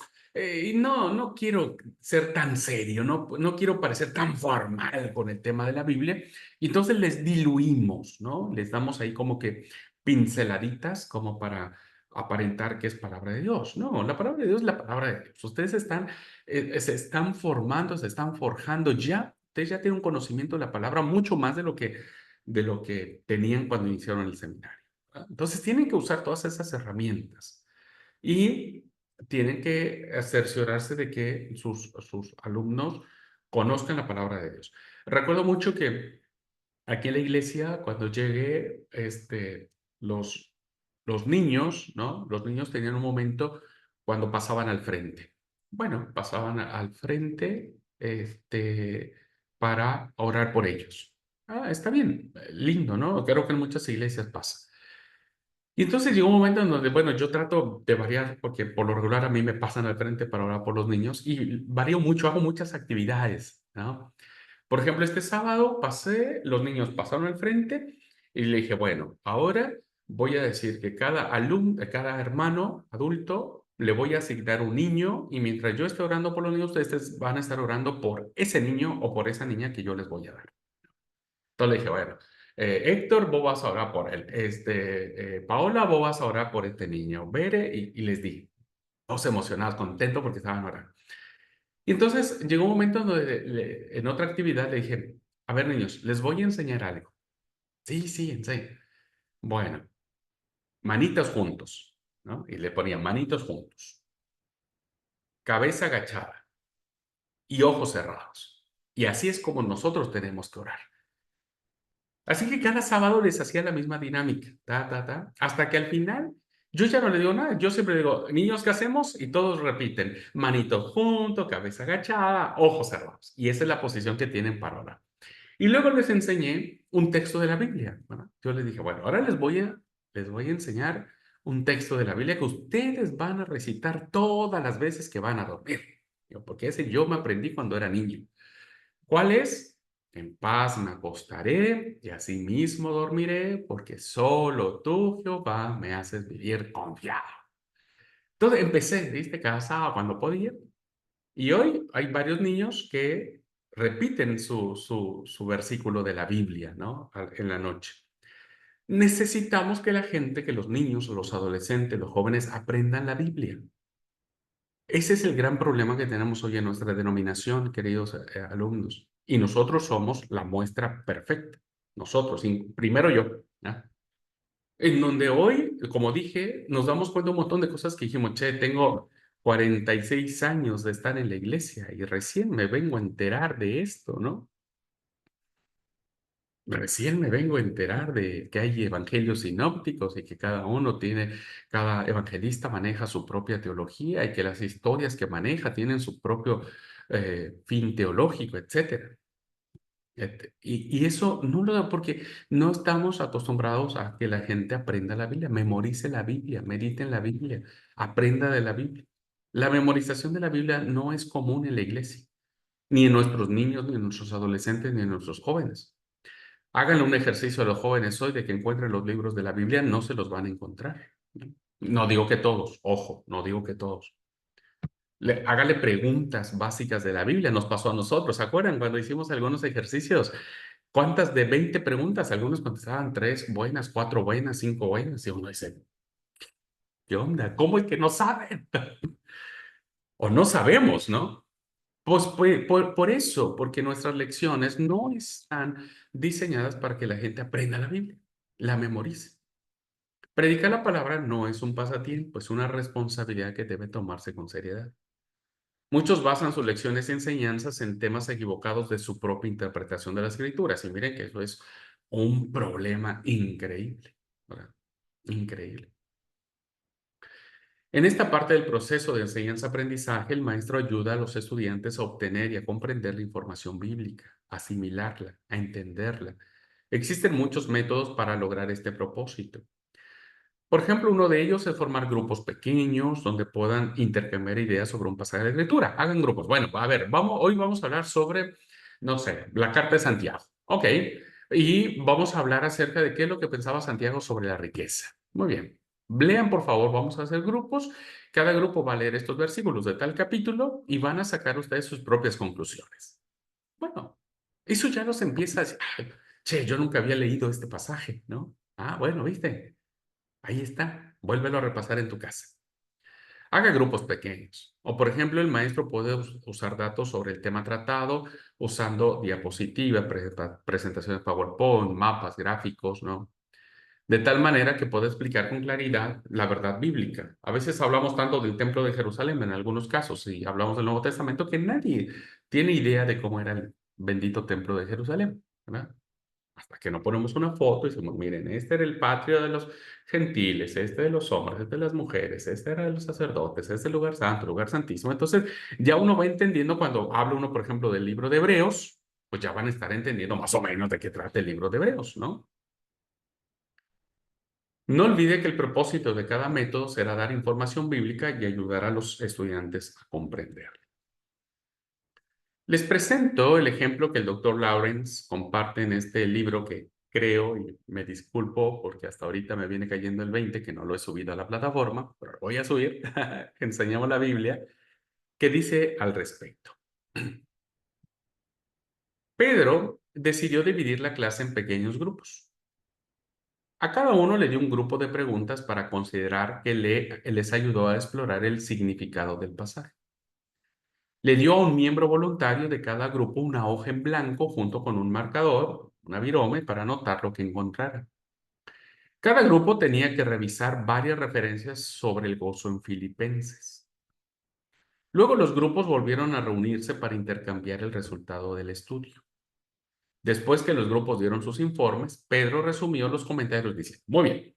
S1: no quiero ser tan serio, no quiero parecer tan formal con el tema de la Biblia. Y entonces les diluimos, ¿no? Les damos ahí como que pinceladitas como para aparentar que es palabra de Dios. No, la palabra de Dios es la palabra de Dios. Ustedes se están formando, se están forjando ya. Ustedes ya tienen un conocimiento de la palabra mucho más de lo que tenían cuando iniciaron el seminario. ¿Verdad? Entonces tienen que usar todas esas herramientas y tienen que cerciorarse de que sus alumnos conozcan la palabra de Dios. Recuerdo mucho que aquí en la iglesia, cuando llegué, los niños, ¿no? Los niños tenían un momento cuando pasaban al frente. Bueno, pasaban al frente, para orar por ellos. Ah, está bien, lindo, ¿no? Creo que en muchas iglesias pasa. Y entonces llegó un momento en donde, bueno, yo trato de variar, porque por lo regular a mí me pasan al frente para orar por los niños y varío mucho, hago muchas actividades, ¿no? Por ejemplo, este sábado pasé, los niños pasaron al frente y le dije, bueno, ahora voy a decir que cada alumno, cada hermano adulto, le voy a asignar un niño y mientras yo esté orando por los niños, ustedes van a estar orando por ese niño o por esa niña que yo les voy a dar. Entonces le dije, bueno, Héctor, vos vas a orar por él. Paola, vos vas a orar por este niño. Bere, y les di. Todos emocionados, contentos porque estaban orando. Y entonces llegó un momento donde en otra actividad le dije, a ver niños, les voy a enseñar algo. Sí, sí, enseña. Bueno, manitos juntos, ¿no? Y le ponía manitos juntos, cabeza agachada y ojos cerrados. Y así es como nosotros tenemos que orar. Así que cada sábado les hacía la misma dinámica, hasta que al final yo ya no le digo nada, yo siempre digo, niños, ¿qué hacemos? Y todos repiten, manito junto, cabeza agachada, ojos cerrados. Y esa es la posición que tienen para orar. Y luego les enseñé un texto de la Biblia, ¿verdad? Yo les dije, bueno, ahora les voy a enseñar un texto de la Biblia que ustedes van a recitar todas las veces que van a dormir. Porque ese yo me aprendí cuando era niño. ¿Cuál es? En paz me acostaré y asimismo dormiré, porque solo tú, Jehová, me haces vivir confiado. Entonces empecé, ¿viste? Cada sábado cuando podía. Y hoy hay varios niños que repiten su versículo de la Biblia, ¿no? En la noche. Necesitamos que la gente, que los niños, los adolescentes, los jóvenes aprendan la Biblia. Ese es el gran problema que tenemos hoy en nuestra denominación, queridos alumnos. Y nosotros somos la muestra perfecta. Nosotros, primero yo, ¿no? En donde hoy, como dije, nos damos cuenta de un montón de cosas que dijimos, che, tengo 46 años de estar en la iglesia y recién me vengo a enterar de esto, ¿no? Recién me vengo a enterar de que hay evangelios sinópticos y que cada evangelista maneja su propia teología y que las historias que maneja tienen su propio fin teológico, etcétera. Y eso no lo da porque no estamos acostumbrados a que la gente aprenda la Biblia, memorice la Biblia, medite en la Biblia, aprenda de la Biblia. La memorización de la Biblia no es común en la iglesia, ni en nuestros niños, ni en nuestros adolescentes, ni en nuestros jóvenes. Háganle un ejercicio a los jóvenes hoy de que encuentren los libros de la Biblia, no se los van a encontrar. No digo que todos, ojo, no digo que todos. Hágale preguntas básicas de la Biblia, nos pasó a nosotros, ¿se acuerdan cuando hicimos algunos ejercicios? ¿Cuántas de 20 preguntas? Algunos contestaban 3 buenas, 4 buenas, 5 buenas, y uno dice, ¿qué onda? ¿Cómo es que no saben? O no sabemos, ¿no? Pues por eso, porque nuestras lecciones no están diseñadas para que la gente aprenda la Biblia, la memorice. Predicar la palabra no es un pasatiempo, es una responsabilidad que debe tomarse con seriedad. Muchos basan sus lecciones y enseñanzas en temas equivocados de su propia interpretación de las escrituras. Y miren que eso es un problema increíble, ¿verdad? Increíble. En esta parte del proceso de enseñanza-aprendizaje, el maestro ayuda a los estudiantes a obtener y a comprender la información bíblica, a asimilarla, a entenderla. Existen muchos métodos para lograr este propósito. Por ejemplo, uno de ellos es formar grupos pequeños donde puedan intercambiar ideas sobre un pasaje de la escritura. Hagan grupos. Bueno, a ver, hoy vamos a hablar sobre No sé, la carta de Santiago. Ok. Y vamos a hablar acerca de qué es lo que pensaba Santiago sobre la riqueza. Muy bien. Lean, por favor, vamos a hacer grupos. Cada grupo va a leer estos versículos de tal capítulo y van a sacar ustedes sus propias conclusiones. Bueno, eso ya nos empieza a decir, "Ay, che, yo nunca había leído este pasaje, ¿no? Ah, bueno, viste, ahí está, vuélvelo a repasar en tu casa. Haga grupos pequeños. O, por ejemplo, el maestro puede usar datos sobre el tema tratado usando diapositivas, presentaciones PowerPoint, mapas, gráficos, ¿no? De tal manera que pueda explicar con claridad la verdad bíblica. A veces hablamos tanto del Templo de Jerusalén en algunos casos y hablamos del Nuevo Testamento que nadie tiene idea de cómo era el bendito Templo de Jerusalén, ¿verdad? Hasta que no ponemos una foto y decimos, miren, este era el patio de los gentiles, este de los hombres, este de las mujeres, este era de los sacerdotes, este es el lugar santo, el lugar santísimo. Entonces, ya uno va entendiendo cuando habla uno, por ejemplo, del libro de Hebreos, pues ya van a estar entendiendo más o menos de qué trata el libro de Hebreos, ¿no? No olvide que el propósito de cada método será dar información bíblica y ayudar a los estudiantes a comprender. Les presento el ejemplo que el doctor Lawrence comparte en este libro que creo, y me disculpo porque hasta ahorita me viene cayendo el 20 que no lo he subido a la plataforma, pero lo voy a subir, que enseñamos la Biblia, que dice al respecto. Pedro decidió dividir la clase en pequeños grupos. A cada uno le dio un grupo de preguntas para considerar que les ayudó a explorar el significado del pasaje. Le dio a un miembro voluntario de cada grupo una hoja en blanco junto con un marcador, una virome, para anotar lo que encontrara. Cada grupo tenía que revisar varias referencias sobre el gozo en Filipenses. Luego los grupos volvieron a reunirse para intercambiar el resultado del estudio. Después que los grupos dieron sus informes, Pedro resumió los comentarios diciendo, muy bien,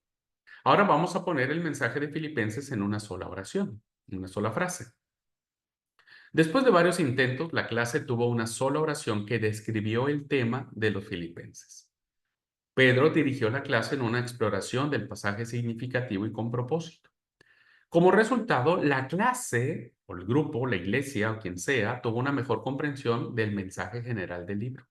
S1: ahora vamos a poner el mensaje de Filipenses en una sola oración, en una sola frase. Después de varios intentos, la clase tuvo una sola oración que describió el tema de los filipenses. Pedro dirigió la clase en una exploración del pasaje significativo y con propósito. Como resultado, la clase, o el grupo, la iglesia, o quien sea, tuvo una mejor comprensión del mensaje general del libro.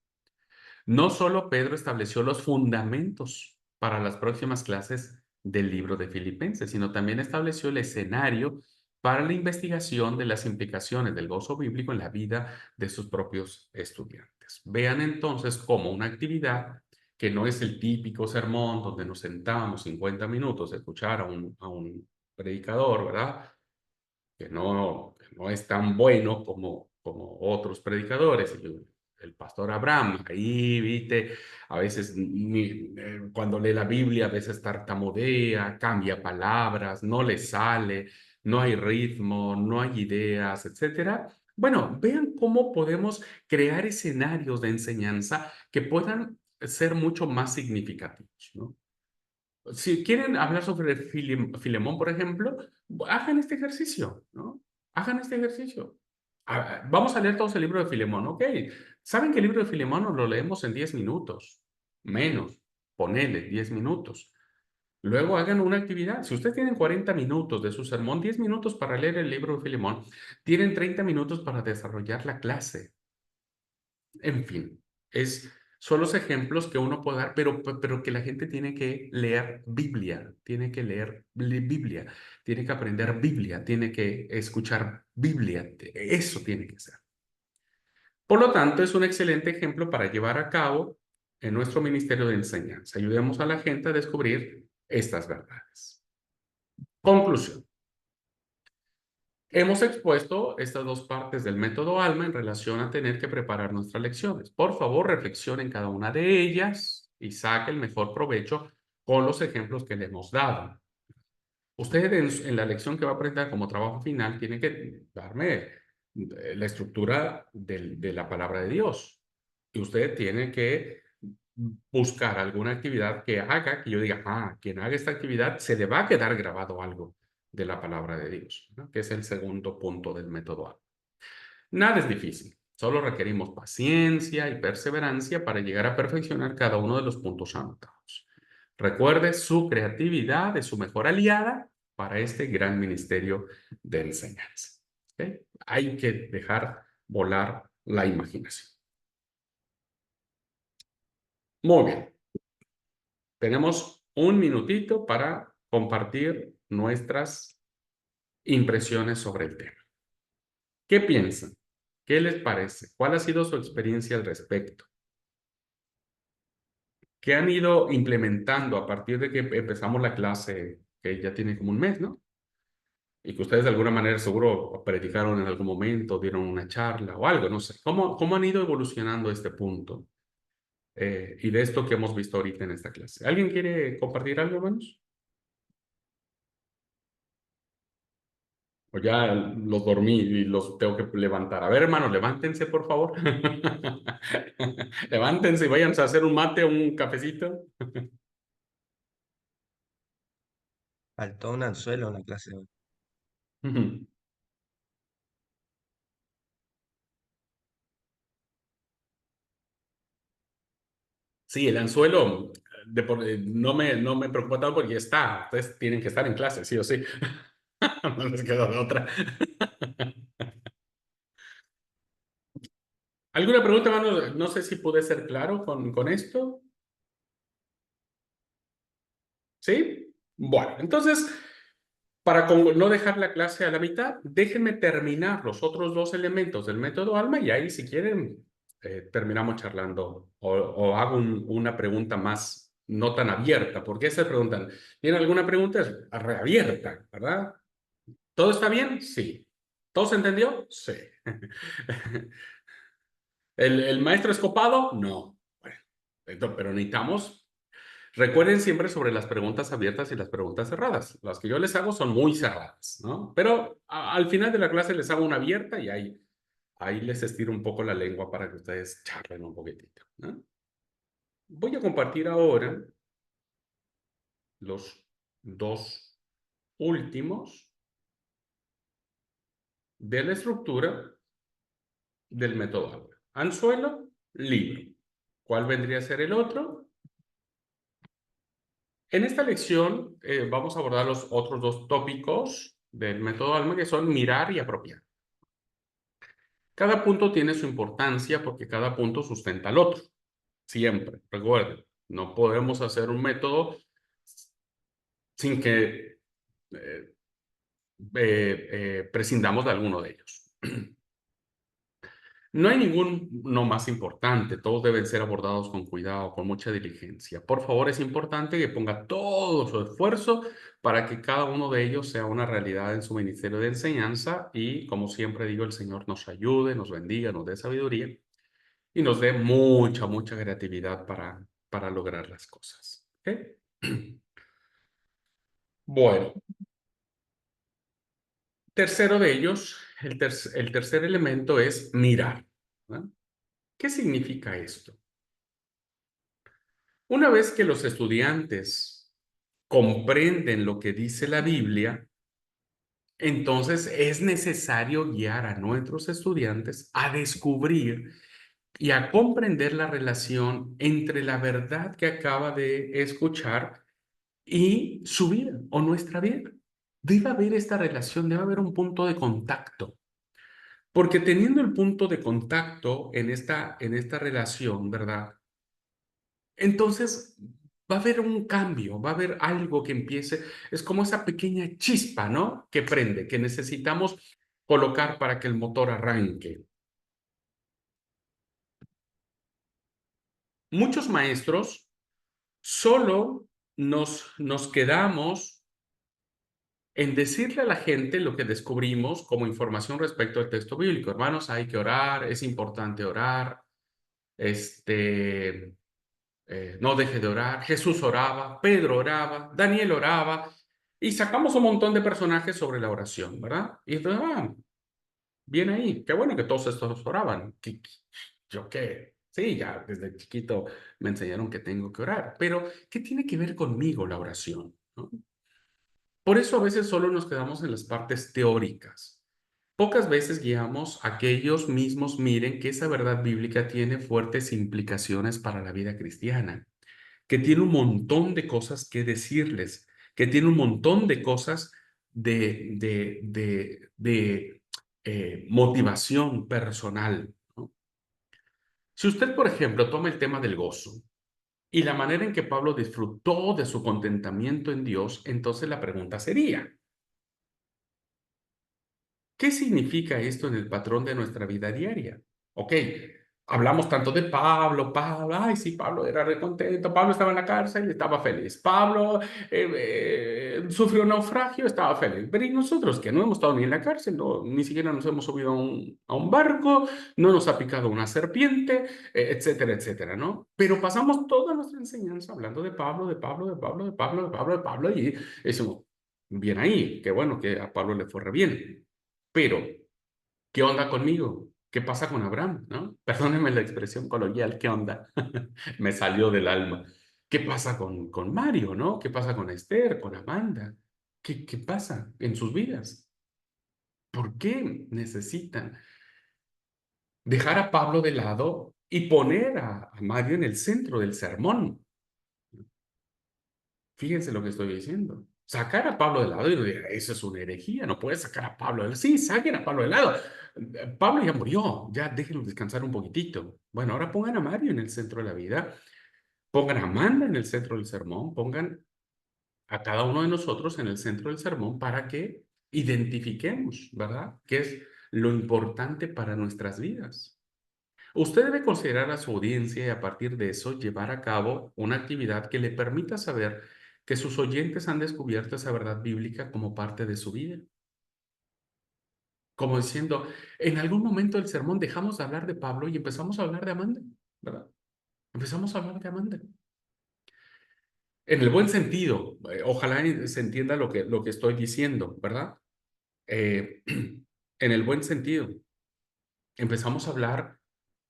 S1: No solo Pedro estableció los fundamentos para las próximas clases del libro de Filipenses, sino también estableció el escenario para la investigación de las implicaciones del gozo bíblico en la vida de sus propios estudiantes. Vean entonces cómo una actividad que no es el típico sermón donde nos sentamos 50 minutos a escuchar a un predicador, ¿verdad? Que no es tan bueno como otros predicadores. El pastor Abraham, ahí, viste, a veces cuando lee la Biblia, a veces tartamudea, cambia palabras, no le sale, no hay ritmo, no hay ideas, etcétera. Bueno, vean cómo podemos crear escenarios de enseñanza que puedan ser mucho más significativos, ¿no? Si quieren hablar sobre Filemón, por ejemplo, hagan este ejercicio, ¿no? Hagan este ejercicio. Vamos a leer todos el libro de Filemón, ¿ok? ¿Saben que el libro de Filemón nos lo leemos en 10 minutos? Menos, ponele 10 minutos. Luego hagan una actividad. Si ustedes tienen 40 minutos de su sermón, 10 minutos para leer el libro de Filemón, tienen 30 minutos para desarrollar la clase. En fin, son los ejemplos que uno puede dar, pero que la gente tiene que leer Biblia, tiene que leer Biblia, tiene que aprender Biblia, tiene que escuchar Biblia, eso tiene que ser. Por lo tanto, es un excelente ejemplo para llevar a cabo en nuestro ministerio de enseñanza. Ayudemos a la gente a descubrir estas verdades. Conclusión. Hemos expuesto estas dos partes del método ALMA en relación a tener que preparar nuestras lecciones. Por favor, reflexione en cada una de ellas y saque el mejor provecho con los ejemplos que le hemos dado. Usted en la lección que va a presentar como trabajo final tiene que darme la estructura de la palabra de Dios. Y usted tiene que buscar alguna actividad que haga que yo diga, quien haga esta actividad se le va a quedar grabado algo de la palabra de Dios, ¿no? Que es el segundo punto del método A. Nada es difícil, solo requerimos paciencia y perseverancia para llegar a perfeccionar cada uno de los puntos anotados. Recuerde, su creatividad es su mejor aliada para este gran ministerio de enseñanza. ¿Okay? Hay que dejar volar la imaginación. Muy bien. Tenemos un minutito para compartir nuestras impresiones sobre el tema. ¿Qué piensan? ¿Qué les parece? ¿Cuál ha sido su experiencia al respecto? ¿Qué han ido implementando a partir de que empezamos la clase, que ya tiene como un mes, ¿no? Y que ustedes de alguna manera seguro predicaron en algún momento, dieron una charla o algo, no sé. ¿Cómo han ido evolucionando este punto? Y de esto que hemos visto ahorita en esta clase. ¿Alguien quiere compartir algo, hermanos? O ya los dormí y los tengo que levantar. A ver, hermanos, levántense, por favor. Levántense y váyanse a hacer un mate o un cafecito.
S2: Faltó un anzuelo en la clase de hoy.
S1: Sí, el anzuelo no me preocupa tanto porque ya está. Ustedes tienen que estar en clase, sí o sí. No les queda de otra. ¿Alguna pregunta, hermano? No sé si pude ser claro con esto. ¿Sí? Bueno, entonces, para no dejar la clase a la mitad, déjenme terminar los otros dos elementos del método ALMA y ahí, si quieren, terminamos charlando o hago una pregunta más, no tan abierta, porque se preguntan, ¿tienen alguna pregunta? Es reabierta, ¿verdad? ¿Todo está bien? Sí. ¿Todo se entendió? Sí. ¿El maestro es copado? No. Bueno, pero necesitamos. Recuerden siempre sobre las preguntas abiertas y las preguntas cerradas. Las que yo les hago son muy cerradas, ¿no? Pero al final de la clase les hago una abierta y ahí les estiro un poco la lengua para que ustedes charlen un poquitito, ¿no? Voy a compartir ahora los dos últimos de la estructura del método ALBA. Anzuelo, libro. ¿Cuál vendría a ser el otro? En esta lección vamos a abordar los otros dos tópicos del método ALMA, que son mirar y apropiar. Cada punto tiene su importancia porque cada punto sustenta al otro. Siempre, recuerden, no podemos hacer un método sin que prescindamos de alguno de ellos. No hay ninguno más importante, todos deben ser abordados con cuidado, con mucha diligencia. Por favor, es importante que ponga todo su esfuerzo para que cada uno de ellos sea una realidad en su ministerio de enseñanza y, como siempre digo, el Señor nos ayude, nos bendiga, nos dé sabiduría y nos dé mucha creatividad para lograr las cosas. ¿Ok? Bueno, tercero de ellos, el tercer elemento es mirar, ¿no? ¿Qué significa esto? Una vez que los estudiantes comprenden lo que dice la Biblia, entonces es necesario guiar a nuestros estudiantes a descubrir y a comprender la relación entre la verdad que acaba de escuchar y su vida o nuestra vida. Debe haber esta relación, debe haber un punto de contacto. Porque teniendo el punto de contacto en esta relación, ¿verdad? Entonces va a haber un cambio, va a haber algo que empiece, es como esa pequeña chispa, ¿no? Que prende, que necesitamos colocar para que el motor arranque. Muchos maestros solo nos quedamos en decirle a la gente lo que descubrimos como información respecto al texto bíblico. Hermanos, hay que orar, es importante orar, no deje de orar. Jesús oraba, Pedro oraba, Daniel oraba, y sacamos un montón de personajes sobre la oración, ¿verdad? Y entonces, bien ahí, qué bueno que todos estos oraban. ¿Yo qué? Sí, ya desde chiquito me enseñaron que tengo que orar, pero ¿qué tiene que ver conmigo la oración? ¿No? Por eso a veces solo nos quedamos en las partes teóricas. Pocas veces guiamos a que ellos mismos miren que esa verdad bíblica tiene fuertes implicaciones para la vida cristiana, que tiene un montón de cosas que decirles, que tiene un montón de cosas de motivación personal, ¿no? Si usted, por ejemplo, toma el tema del gozo, y la manera en que Pablo disfrutó de su contentamiento en Dios, entonces la pregunta sería, ¿qué significa esto en el patrón de nuestra vida diaria? Ok, hablamos tanto de Pablo, Pablo, ay, sí, Pablo era recontento, Pablo estaba en la cárcel y estaba feliz, Pablo sufrió un naufragio, estaba feliz, pero ¿y nosotros que no hemos estado ni en la cárcel, no, ni siquiera nos hemos subido a un barco, no nos ha picado una serpiente, etcétera, etcétera, ¿no? Pero pasamos toda nuestra enseñanza hablando de Pablo, de Pablo, de Pablo, de Pablo, de Pablo, de Pablo, y decimos, bien ahí, qué bueno que a Pablo le fue re bien. Pero, ¿qué onda conmigo? ¿Qué pasa con Abraham? ¿No? Perdónenme la expresión coloquial, ¿qué onda? Me salió del alma. ¿Qué pasa con Mario, no? ¿Qué pasa con Esther, con Amanda? ¿Qué pasa en sus vidas? ¿Por qué necesitan dejar a Pablo de lado y poner a Mario en el centro del sermón? Fíjense lo que estoy diciendo. Sacar a Pablo de lado y no diga, eso es una herejía, no puedes sacar a Pablo de lado. Sí, saquen a Pablo de lado. Pablo ya murió, ya déjenlo descansar un poquitito. Bueno, ahora pongan a Mario en el centro de la vida, pongan a Amanda en el centro del sermón, pongan a cada uno de nosotros en el centro del sermón para que identifiquemos, ¿verdad? ¿Qué es lo importante para nuestras vidas? Usted debe considerar a su audiencia y a partir de eso llevar a cabo una actividad que le permita saber que sus oyentes han descubierto esa verdad bíblica como parte de su vida. Como diciendo, en algún momento del sermón dejamos de hablar de Pablo y empezamos a hablar de Amanda, ¿verdad? Empezamos a hablar de Amanda. En el buen sentido, ojalá se entienda lo que estoy diciendo, ¿verdad? Eh, en el buen sentido, empezamos a hablar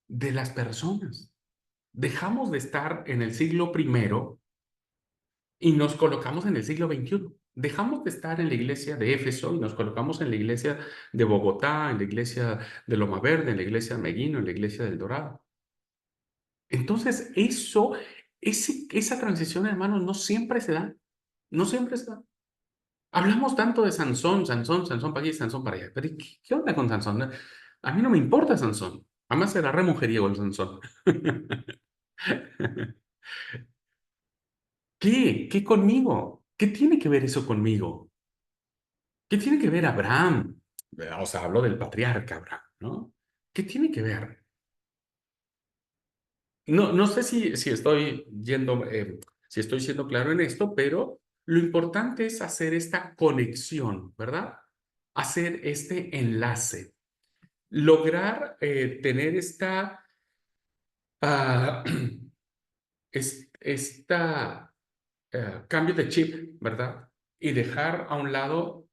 S1: de las personas. Dejamos de estar en el siglo primero y nos colocamos en el siglo XXI. Dejamos de estar en la iglesia de Éfeso y nos colocamos en la iglesia de Bogotá, en la iglesia de Loma Verde, en la iglesia de Meguino, en la iglesia del Dorado. Entonces, esa transición, hermanos, no siempre se da. No siempre se da. Hablamos tanto de Sansón, Sansón, Sansón para aquí, Sansón para allá. Pero ¿qué onda con Sansón? A mí no me importa Sansón. Además era re mujeriego el Sansón. ¿Qué? ¿Qué conmigo? ¿Qué tiene que ver eso conmigo? ¿Qué tiene que ver Abraham? O sea, hablo del patriarca Abraham, ¿no? ¿Qué tiene que ver? No sé si estoy si estoy siendo claro en esto, pero lo importante es hacer esta conexión, ¿verdad? Hacer este enlace, lograr tener ah, esta cambio de chip, ¿verdad? Y dejar a un lado,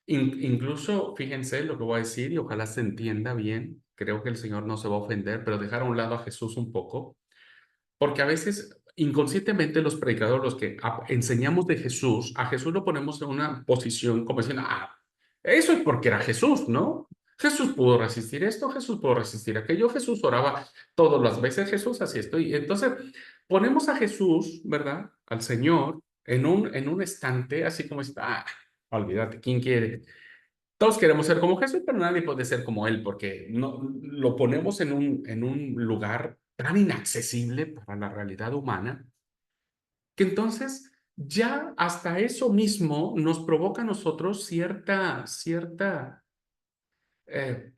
S1: incluso, fíjense lo que voy a decir y ojalá se entienda bien, creo que el Señor no se va a ofender, pero dejar a un lado a Jesús un poco, porque a veces inconscientemente los predicadores, los que enseñamos de Jesús, a Jesús lo ponemos en una posición como diciendo, eso es porque era Jesús, ¿no? Jesús pudo resistir esto, Jesús pudo resistir aquello, Jesús oraba todas las veces, Jesús así estoy. Entonces, ponemos a Jesús, ¿verdad? Al Señor en un estante, así como está, olvídate, ¿quién quiere? Todos queremos ser como Jesús, pero nadie puede ser como Él, porque no, lo ponemos en un lugar tan inaccesible para la realidad humana, que entonces ya hasta eso mismo nos provoca a nosotros eh,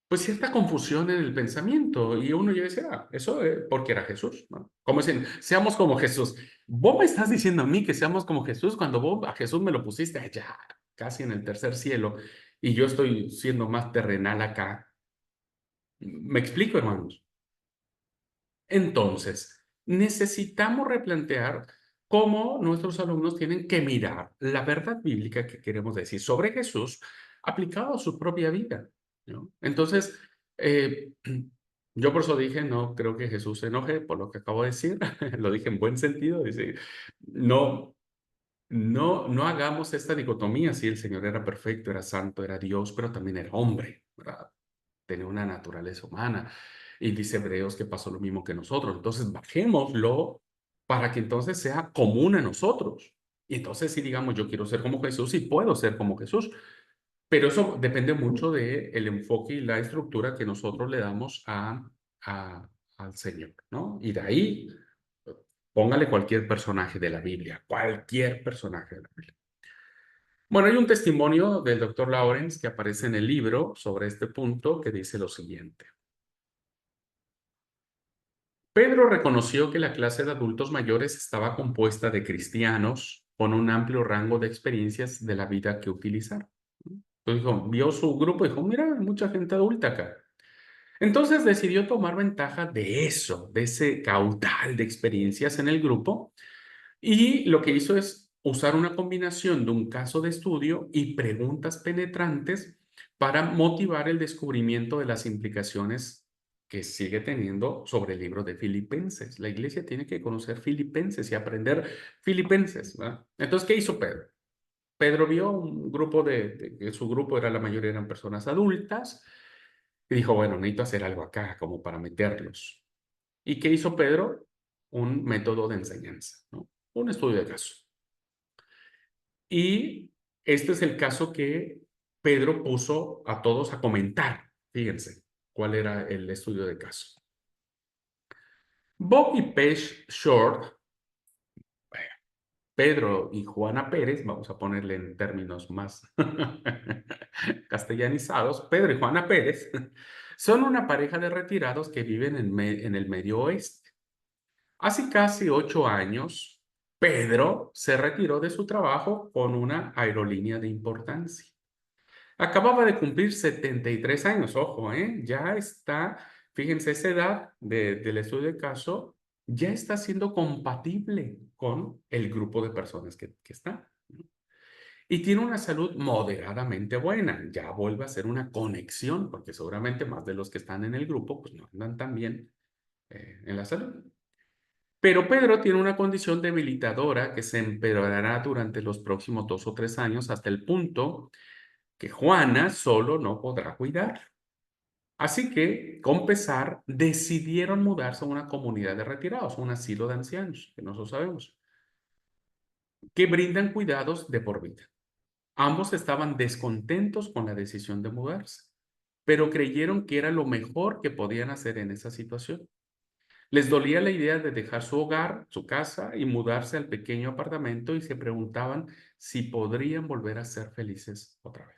S1: pues cierta confusión en el pensamiento. Y uno ya dice, eso es porque era Jesús, ¿no? Como dicen, seamos como Jesús. Vos me estás diciendo a mí que seamos como Jesús cuando vos a Jesús me lo pusiste allá, casi en el tercer cielo, y yo estoy siendo más terrenal acá. ¿Me explico, hermanos? Entonces, necesitamos replantear cómo nuestros alumnos tienen que mirar la verdad bíblica que queremos decir sobre Jesús aplicado a su propia vida, ¿no? Entonces, yo por eso dije, no creo que Jesús se enoje por lo que acabo de decir, lo dije en buen sentido, dice, no, no hagamos esta dicotomía, si el Señor era perfecto, era santo, era Dios, pero también era hombre, ¿verdad? Tenía una naturaleza humana. Y dice Hebreos que pasó lo mismo que nosotros. Entonces, bajémoslo para que entonces sea común a nosotros. Y entonces, si digamos, yo quiero ser como Jesús y puedo ser como Jesús, pero eso depende mucho del enfoque y la estructura que nosotros le damos al Señor, ¿no? Y de ahí Póngale cualquier personaje de la Biblia, cualquier personaje de la Biblia. Bueno, hay un testimonio del doctor Lawrence que aparece en el libro sobre este punto que dice lo siguiente. Pedro reconoció que la clase de adultos mayores estaba compuesta de cristianos con un amplio rango de experiencias de la vida que utilizar. Entonces vio su grupo y dijo, mira, hay mucha gente adulta acá. Entonces decidió tomar ventaja de eso, de ese caudal de experiencias en el grupo, y lo que hizo es usar una combinación de un caso de estudio y preguntas penetrantes para motivar el descubrimiento de las implicaciones que sigue teniendo sobre el libro de Filipenses. La iglesia tiene que conocer Filipenses y aprender Filipenses, ¿verdad? Entonces, ¿qué hizo Pedro? Pedro vio un grupo que su grupo era la mayoría eran personas adultas y dijo, bueno, necesito hacer algo acá como para meterlos. ¿Y qué hizo Pedro? Un método de enseñanza, ¿no? Un estudio de caso. Y este es el caso que Pedro puso a todos a comentar. Fíjense cuál era el estudio de caso. Bob y Page Short, Pedro y Juana Pérez, vamos a ponerle en términos más castellanizados, Pedro y Juana Pérez, son una pareja de retirados que viven en el Medio Oeste. Hace casi 8 años, Pedro se retiró de su trabajo con una aerolínea de importancia. Acababa de cumplir 73 años, ojo, ya está, fíjense, esa edad del estudio de caso ya está siendo compatible con el grupo de personas que está. ¿No? Y tiene una salud moderadamente buena, ya vuelve a ser una conexión, porque seguramente más de los que están en el grupo pues no andan tan bien en la salud. Pero Pedro tiene una condición debilitadora que se empeorará durante los próximos 2 o 3 años hasta el punto que Juana solo no podrá cuidar. Así que, con pesar, decidieron mudarse a una comunidad de retirados, un asilo de ancianos, que nosotros sabemos, que brindan cuidados de por vida. Ambos estaban descontentos con la decisión de mudarse, pero creyeron que era lo mejor que podían hacer en esa situación. Les dolía la idea de dejar su hogar, su casa y mudarse al pequeño apartamento y se preguntaban si podrían volver a ser felices otra vez.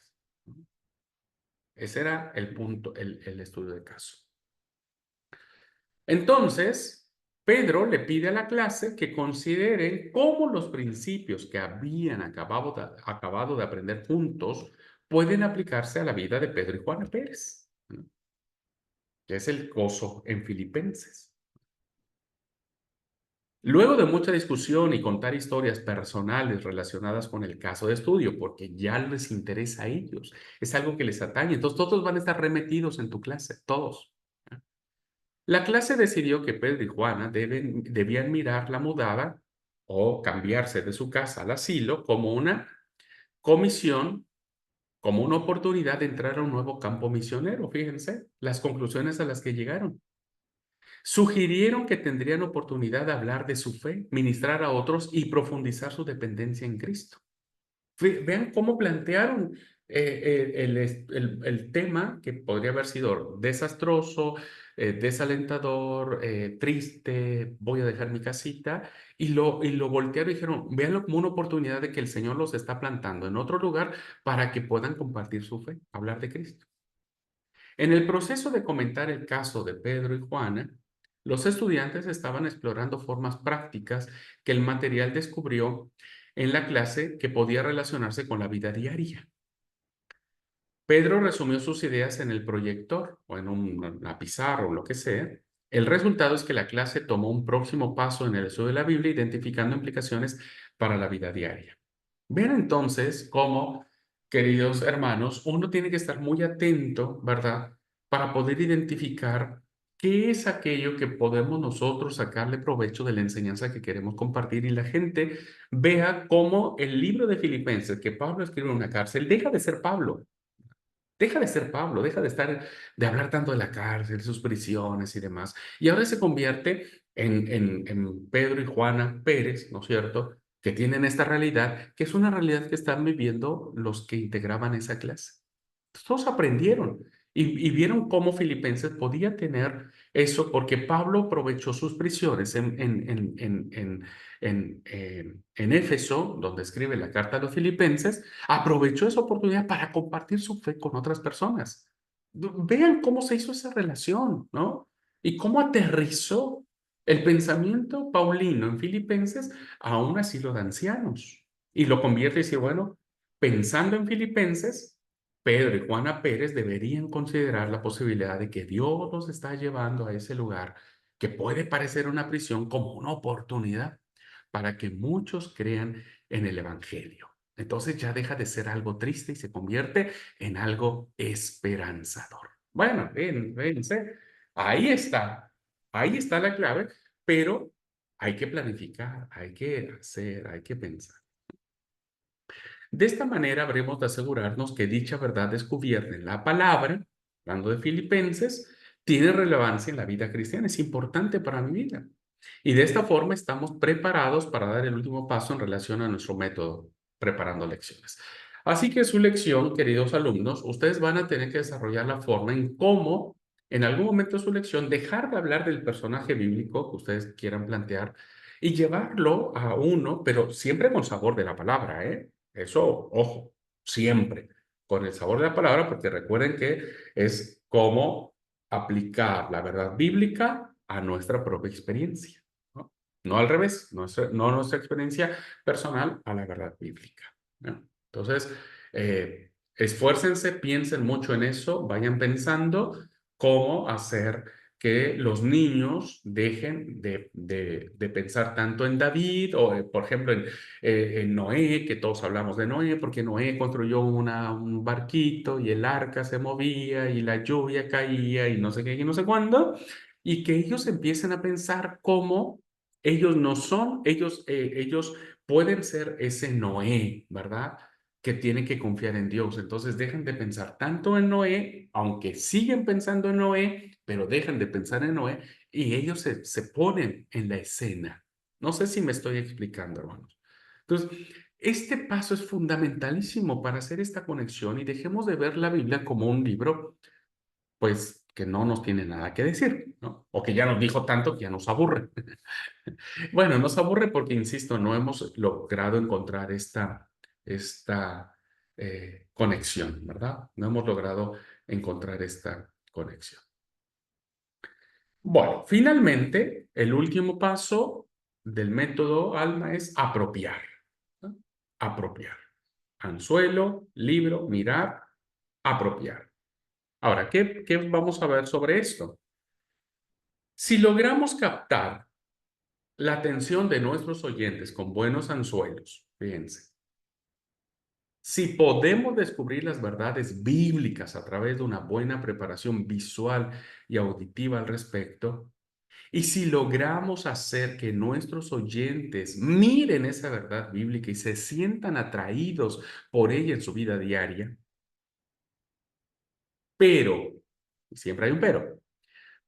S1: Ese era el punto, el estudio de caso. Entonces, Pedro le pide a la clase que consideren cómo los principios que habían acabado de aprender juntos pueden aplicarse a la vida de Pedro y Juana Pérez, ¿no? Que es el gozo en Filipenses. Luego de mucha discusión y contar historias personales relacionadas con el caso de estudio, porque ya les interesa a ellos, es algo que les atañe, entonces todos van a estar remetidos en tu clase, todos. La clase decidió que Pedro y Juana debían mirar la mudada o cambiarse de su casa al asilo como una comisión, como una oportunidad de entrar a un nuevo campo misionero. Fíjense las conclusiones a las que llegaron. Sugirieron que tendrían oportunidad de hablar de su fe, ministrar a otros y profundizar su dependencia en Cristo. Vean cómo plantearon el tema que podría haber sido desastroso, desalentador, triste, voy a dejar mi casita, y lo voltearon y dijeron, véanlo como una oportunidad de que el Señor los está plantando en otro lugar para que puedan compartir su fe, hablar de Cristo. En el proceso de comentar el caso de Pedro y Juana, los estudiantes estaban explorando formas prácticas que el material descubrió en la clase que podía relacionarse con la vida diaria. Pedro resumió sus ideas en el proyector o en una pizarra o lo que sea. El resultado es que la clase tomó un próximo paso en el estudio de la Biblia, identificando implicaciones para la vida diaria. Vean entonces cómo, queridos hermanos, uno tiene que estar muy atento, ¿verdad? Para poder identificar qué es aquello que podemos nosotros sacarle provecho de la enseñanza que queremos compartir y la gente vea cómo el libro de Filipenses que Pablo escribe en una cárcel deja de ser Pablo. Deja de ser Pablo, deja de estar, de hablar tanto de la cárcel, sus prisiones y demás. Y ahora se convierte en Pedro y Juana Pérez, ¿no es cierto? Que tienen esta realidad, que es una realidad que están viviendo los que integraban esa clase. Todos aprendieron y vieron cómo Filipenses podía tener eso porque Pablo aprovechó sus prisiones en Éfeso, donde escribe la carta a los filipenses, aprovechó esa oportunidad para compartir su fe con otras personas. Vean cómo se hizo esa relación, ¿no? Y cómo aterrizó el pensamiento paulino en Filipenses a un asilo de ancianos. Y lo convierte y dice, bueno, pensando en Filipenses, Pedro y Juana Pérez deberían considerar la posibilidad de que Dios los está llevando a ese lugar que puede parecer una prisión como una oportunidad para que muchos crean en el Evangelio. Entonces ya deja de ser algo triste y se convierte en algo esperanzador. Bueno, fíjense, ahí está la clave, pero hay que planificar, hay que hacer, hay que pensar. De esta manera habremos de asegurarnos que dicha verdad descubierta en la palabra, hablando de Filipenses, tiene relevancia en la vida cristiana, es importante para mi vida. Y de esta forma estamos preparados para dar el último paso en relación a nuestro método, preparando lecciones. Así que su lección, queridos alumnos, ustedes van a tener que desarrollar la forma en cómo, en algún momento de su lección, dejar de hablar del personaje bíblico que ustedes quieran plantear y llevarlo a uno, pero siempre con sabor de la palabra, ¿eh? Eso, ojo, siempre con el sabor de la palabra, porque recuerden que es como aplicar la verdad bíblica a nuestra propia experiencia, ¿no? No al revés, no nuestra experiencia personal a la verdad bíblica, ¿no? Entonces, esfuércense, piensen mucho en eso, vayan pensando cómo hacer que los niños dejen de pensar tanto en David o, por ejemplo, en Noé, que todos hablamos de Noé, porque Noé construyó un barquito y el arca se movía y la lluvia caía y no sé qué y no sé cuándo, y que ellos empiecen a pensar cómo ellos no son, ellos pueden ser ese Noé, ¿verdad? Que tiene que confiar en Dios. Entonces dejan de pensar tanto en Noé, aunque siguen pensando en Noé, pero dejan de pensar en Noé y ellos se ponen en la escena. No sé si me estoy explicando, hermanos. Entonces, este paso es fundamentalísimo para hacer esta conexión y dejemos de ver la Biblia como un libro, pues, que no nos tiene nada que decir, ¿no? O que ya nos dijo tanto que ya nos aburre. Bueno, nos aburre porque, insisto, no hemos logrado encontrar esta conexión, ¿verdad? No hemos logrado encontrar esta conexión. Bueno, finalmente, el último paso del método ALMA es apropiar, ¿no? Apropiar. Anzuelo, libro, mirar, apropiar. Ahora, ¿qué vamos a ver sobre esto? Si logramos captar la atención de nuestros oyentes con buenos anzuelos, fíjense, si podemos descubrir las verdades bíblicas a través de una buena preparación visual y auditiva al respecto, y si logramos hacer que nuestros oyentes miren esa verdad bíblica y se sientan atraídos por ella en su vida diaria, pero, siempre hay un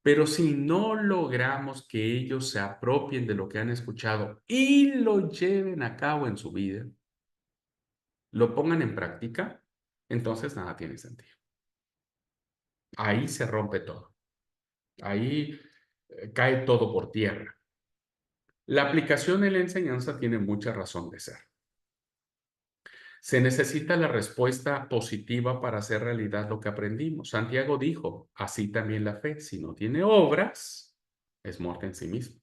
S1: pero si no logramos que ellos se apropien de lo que han escuchado y lo lleven a cabo en su vida, lo pongan en práctica, entonces nada tiene sentido. Ahí se rompe todo. Ahí cae todo por tierra. La aplicación en la enseñanza tiene mucha razón de ser. Se necesita la respuesta positiva para hacer realidad lo que aprendimos. Santiago dijo, así también la fe, si no tiene obras, es muerta en sí misma.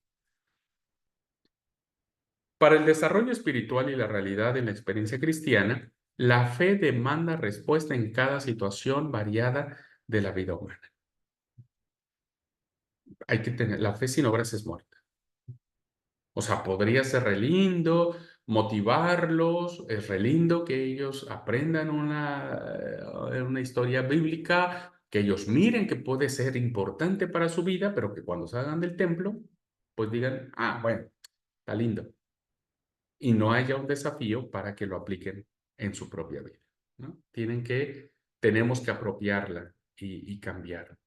S1: Para el desarrollo espiritual y la realidad en la experiencia cristiana, la fe demanda respuesta en cada situación variada de la vida humana. Hay que tener, la fe sin obras es muerta. O sea, podría ser re lindo, motivarlos, es re lindo que ellos aprendan una historia bíblica, que ellos miren que puede ser importante para su vida, pero que cuando salgan del templo, pues digan, ah, bueno, está lindo. Y no haya un desafío para que lo apliquen en su propia vida, ¿no? Tenemos que apropiarla y cambiar.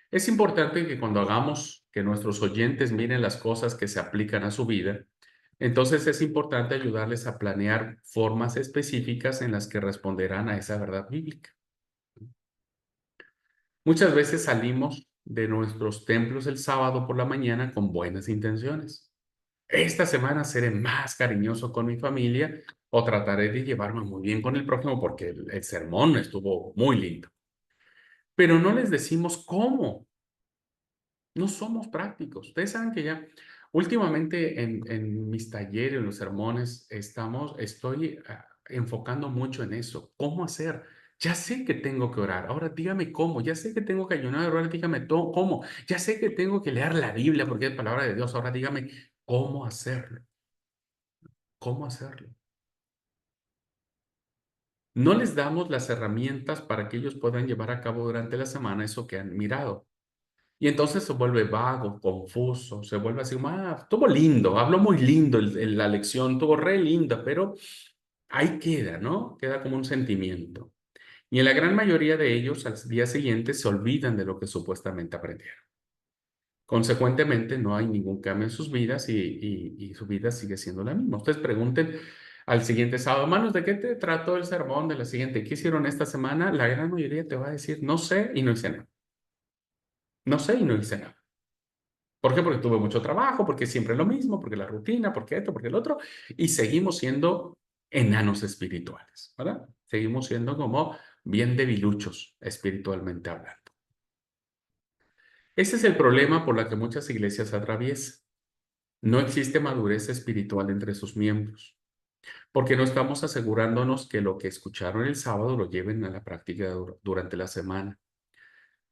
S1: Es importante que cuando hagamos que nuestros oyentes miren las cosas que se aplican a su vida, entonces es importante ayudarles a planear formas específicas en las que responderán a esa verdad bíblica. Muchas veces salimos de nuestros templos el sábado por la mañana con buenas intenciones. Esta semana seré más cariñoso con mi familia o trataré de llevarme muy bien con el prójimo porque el sermón estuvo muy lindo. Pero no les decimos cómo. No somos prácticos. Ustedes saben que ya últimamente en mis talleres, en los sermones, estoy enfocando mucho en eso. ¿Cómo hacer? Ya sé que tengo que orar. Ahora dígame cómo. Ya sé que tengo que ayunar. Ahora dígame cómo. Ya sé que tengo que leer la Biblia porque es palabra de Dios. Ahora dígame cómo hacerlo. ¿Cómo hacerlo? No les damos las herramientas para que ellos puedan llevar a cabo durante la semana eso que han mirado. Y entonces se vuelve vago, confuso, se vuelve así, estuvo lindo, habló muy lindo la lección, estuvo re linda, pero ahí queda, ¿no? Queda como un sentimiento. Y en la gran mayoría de ellos, al día siguiente, se olvidan de lo que supuestamente aprendieron. Consecuentemente, no hay ningún cambio en sus vidas y su vida sigue siendo la misma. Ustedes pregunten al siguiente sábado, hermanos, ¿de qué te trató el sermón de la siguiente? ¿Qué hicieron esta semana? La gran mayoría te va a decir, no sé y no hice nada. No sé y no hice nada. ¿Por qué? Porque tuve mucho trabajo, porque siempre es lo mismo, porque la rutina, porque esto, porque el otro, y seguimos siendo enanos espirituales, ¿verdad? Seguimos siendo como bien debiluchos espiritualmente hablando. Ese es el problema por la que muchas iglesias atraviesan. No existe madurez espiritual entre sus miembros, porque no estamos asegurándonos que lo que escucharon el sábado lo lleven a la práctica durante la semana.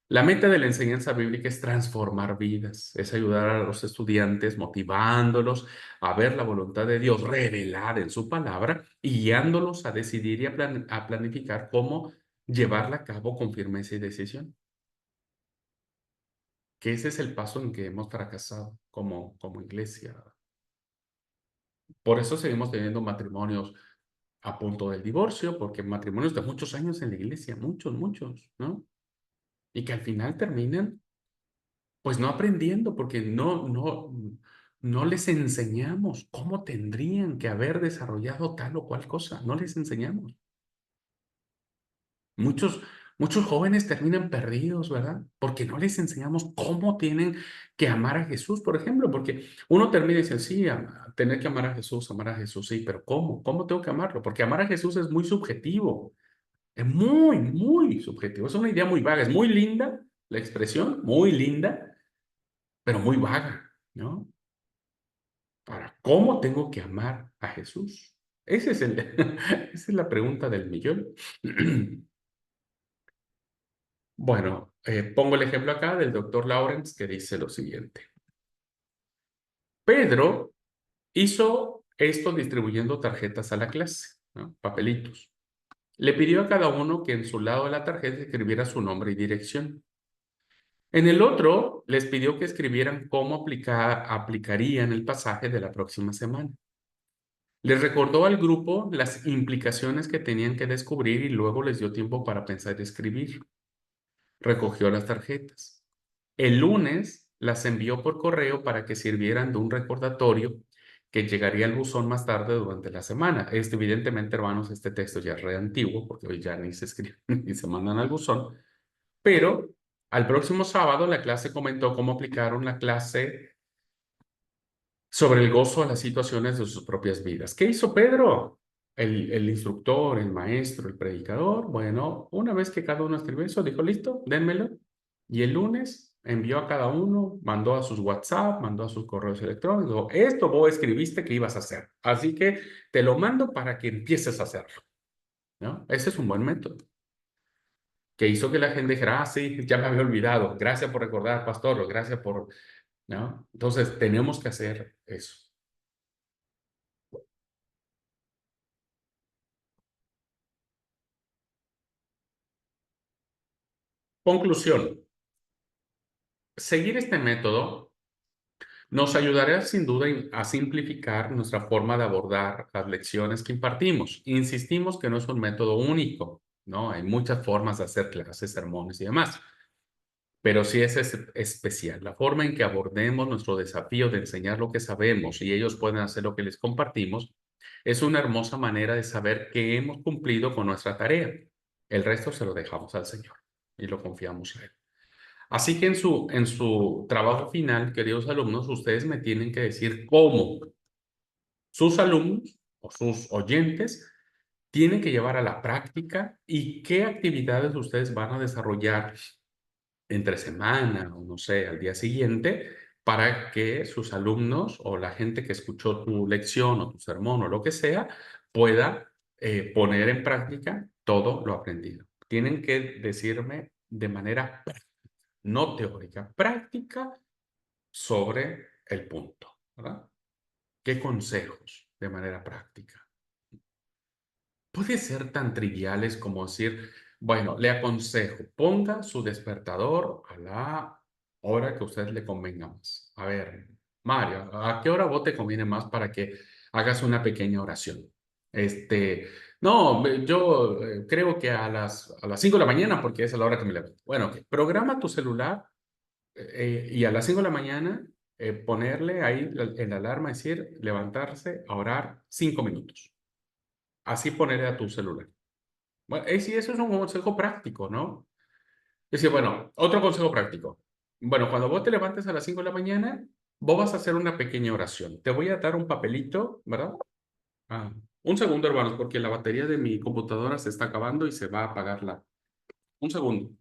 S1: La meta de la enseñanza bíblica es transformar vidas, es ayudar a los estudiantes, motivándolos a ver la voluntad de Dios revelada en su palabra y guiándolos a decidir y a planificar cómo llevarla a cabo con firmeza y decisión. Que ese es el paso en que hemos fracasado como iglesia. Por eso seguimos teniendo matrimonios a punto del divorcio, porque matrimonios de muchos años en la iglesia, muchos, muchos, ¿no? Y que al final terminan pues no aprendiendo, porque no les enseñamos cómo tendrían que haber desarrollado tal o cual cosa. No les enseñamos. Muchos, muchos jóvenes terminan perdidos, ¿verdad? Porque no les enseñamos cómo tienen que amar a Jesús, por ejemplo, porque uno termina y dice, sí, tener que amar a Jesús, sí, pero ¿cómo? ¿Cómo tengo que amarlo? Porque amar a Jesús es muy subjetivo, es muy, muy subjetivo. Es una idea muy vaga, es muy linda la expresión, muy linda, pero muy vaga, ¿no? Para cómo tengo que amar a Jesús. Esa es la pregunta del millón. Bueno, pongo el ejemplo acá del doctor Lawrence que dice lo siguiente. Pedro hizo esto distribuyendo tarjetas a la clase, ¿no? Papelitos. Le pidió a cada uno que en su lado de la tarjeta escribiera su nombre y dirección. En el otro, les pidió que escribieran cómo aplicarían el pasaje de la próxima semana. Les recordó al grupo las implicaciones que tenían que descubrir y luego les dio tiempo para pensar y escribir. Recogió las tarjetas. El lunes las envió por correo para que sirvieran de un recordatorio que llegaría al buzón más tarde durante la semana. Evidentemente, hermanos, este texto ya es re antiguo porque hoy ya ni se escriben ni se mandan al buzón. Pero al próximo sábado la clase comentó cómo aplicaron la clase sobre el gozo a las situaciones de sus propias vidas. ¿Qué hizo Pedro? El instructor, el maestro, el predicador. Bueno, una vez que cada uno escribió eso, dijo, listo, dénmelo. Y el lunes envió a cada uno, mandó a sus WhatsApp, mandó a sus correos electrónicos. Esto vos escribiste que ibas a hacer. Así que te lo mando para que empieces a hacerlo, ¿no? Ese es un buen método. Que hizo que la gente dijera, sí, ya me había olvidado. Gracias por recordar, pastor. Gracias por, ¿no? Entonces, tenemos que hacer eso. Conclusión. Seguir este método nos ayudará sin duda a simplificar nuestra forma de abordar las lecciones que impartimos. Insistimos que no es un método único, ¿no? Hay muchas formas de hacer clases, sermones y demás, pero sí es especial. La forma en que abordemos nuestro desafío de enseñar lo que sabemos y ellos pueden hacer lo que les compartimos es una hermosa manera de saber que hemos cumplido con nuestra tarea. El resto se lo dejamos al Señor y lo confiamos a Él. Así que en su trabajo final, queridos alumnos, ustedes me tienen que decir cómo sus alumnos o sus oyentes tienen que llevar a la práctica y qué actividades ustedes van a desarrollar entre semana o no sé, al día siguiente, para que sus alumnos o la gente que escuchó tu lección o tu sermón o lo que sea, pueda poner en práctica todo lo aprendido. Tienen que decirme de manera no teórica, práctica sobre el punto, ¿verdad? ¿Qué consejos de manera práctica? Puede ser tan triviales como decir, bueno, le aconsejo, ponga su despertador a la hora que a usted le convenga más. A ver, Mario, ¿a qué hora vos te conviene más para que hagas una pequeña oración? No, yo creo que a las 5 de la mañana, porque es a la hora que me levanto. Bueno, ok, programa tu celular y a las 5 de la mañana ponerle ahí el alarma, es decir, levantarse a orar 5 minutos. Así ponerle a tu celular. Bueno, sí, eso es un consejo práctico, ¿no? Es decir, bueno, otro consejo práctico. Bueno, cuando vos te levantes a las 5 de la mañana, vos vas a hacer una pequeña oración. Te voy a dar un papelito, ¿verdad? Ah, un segundo, hermanos, porque la batería de mi computadora se está acabando y se va a apagar la. Un segundo.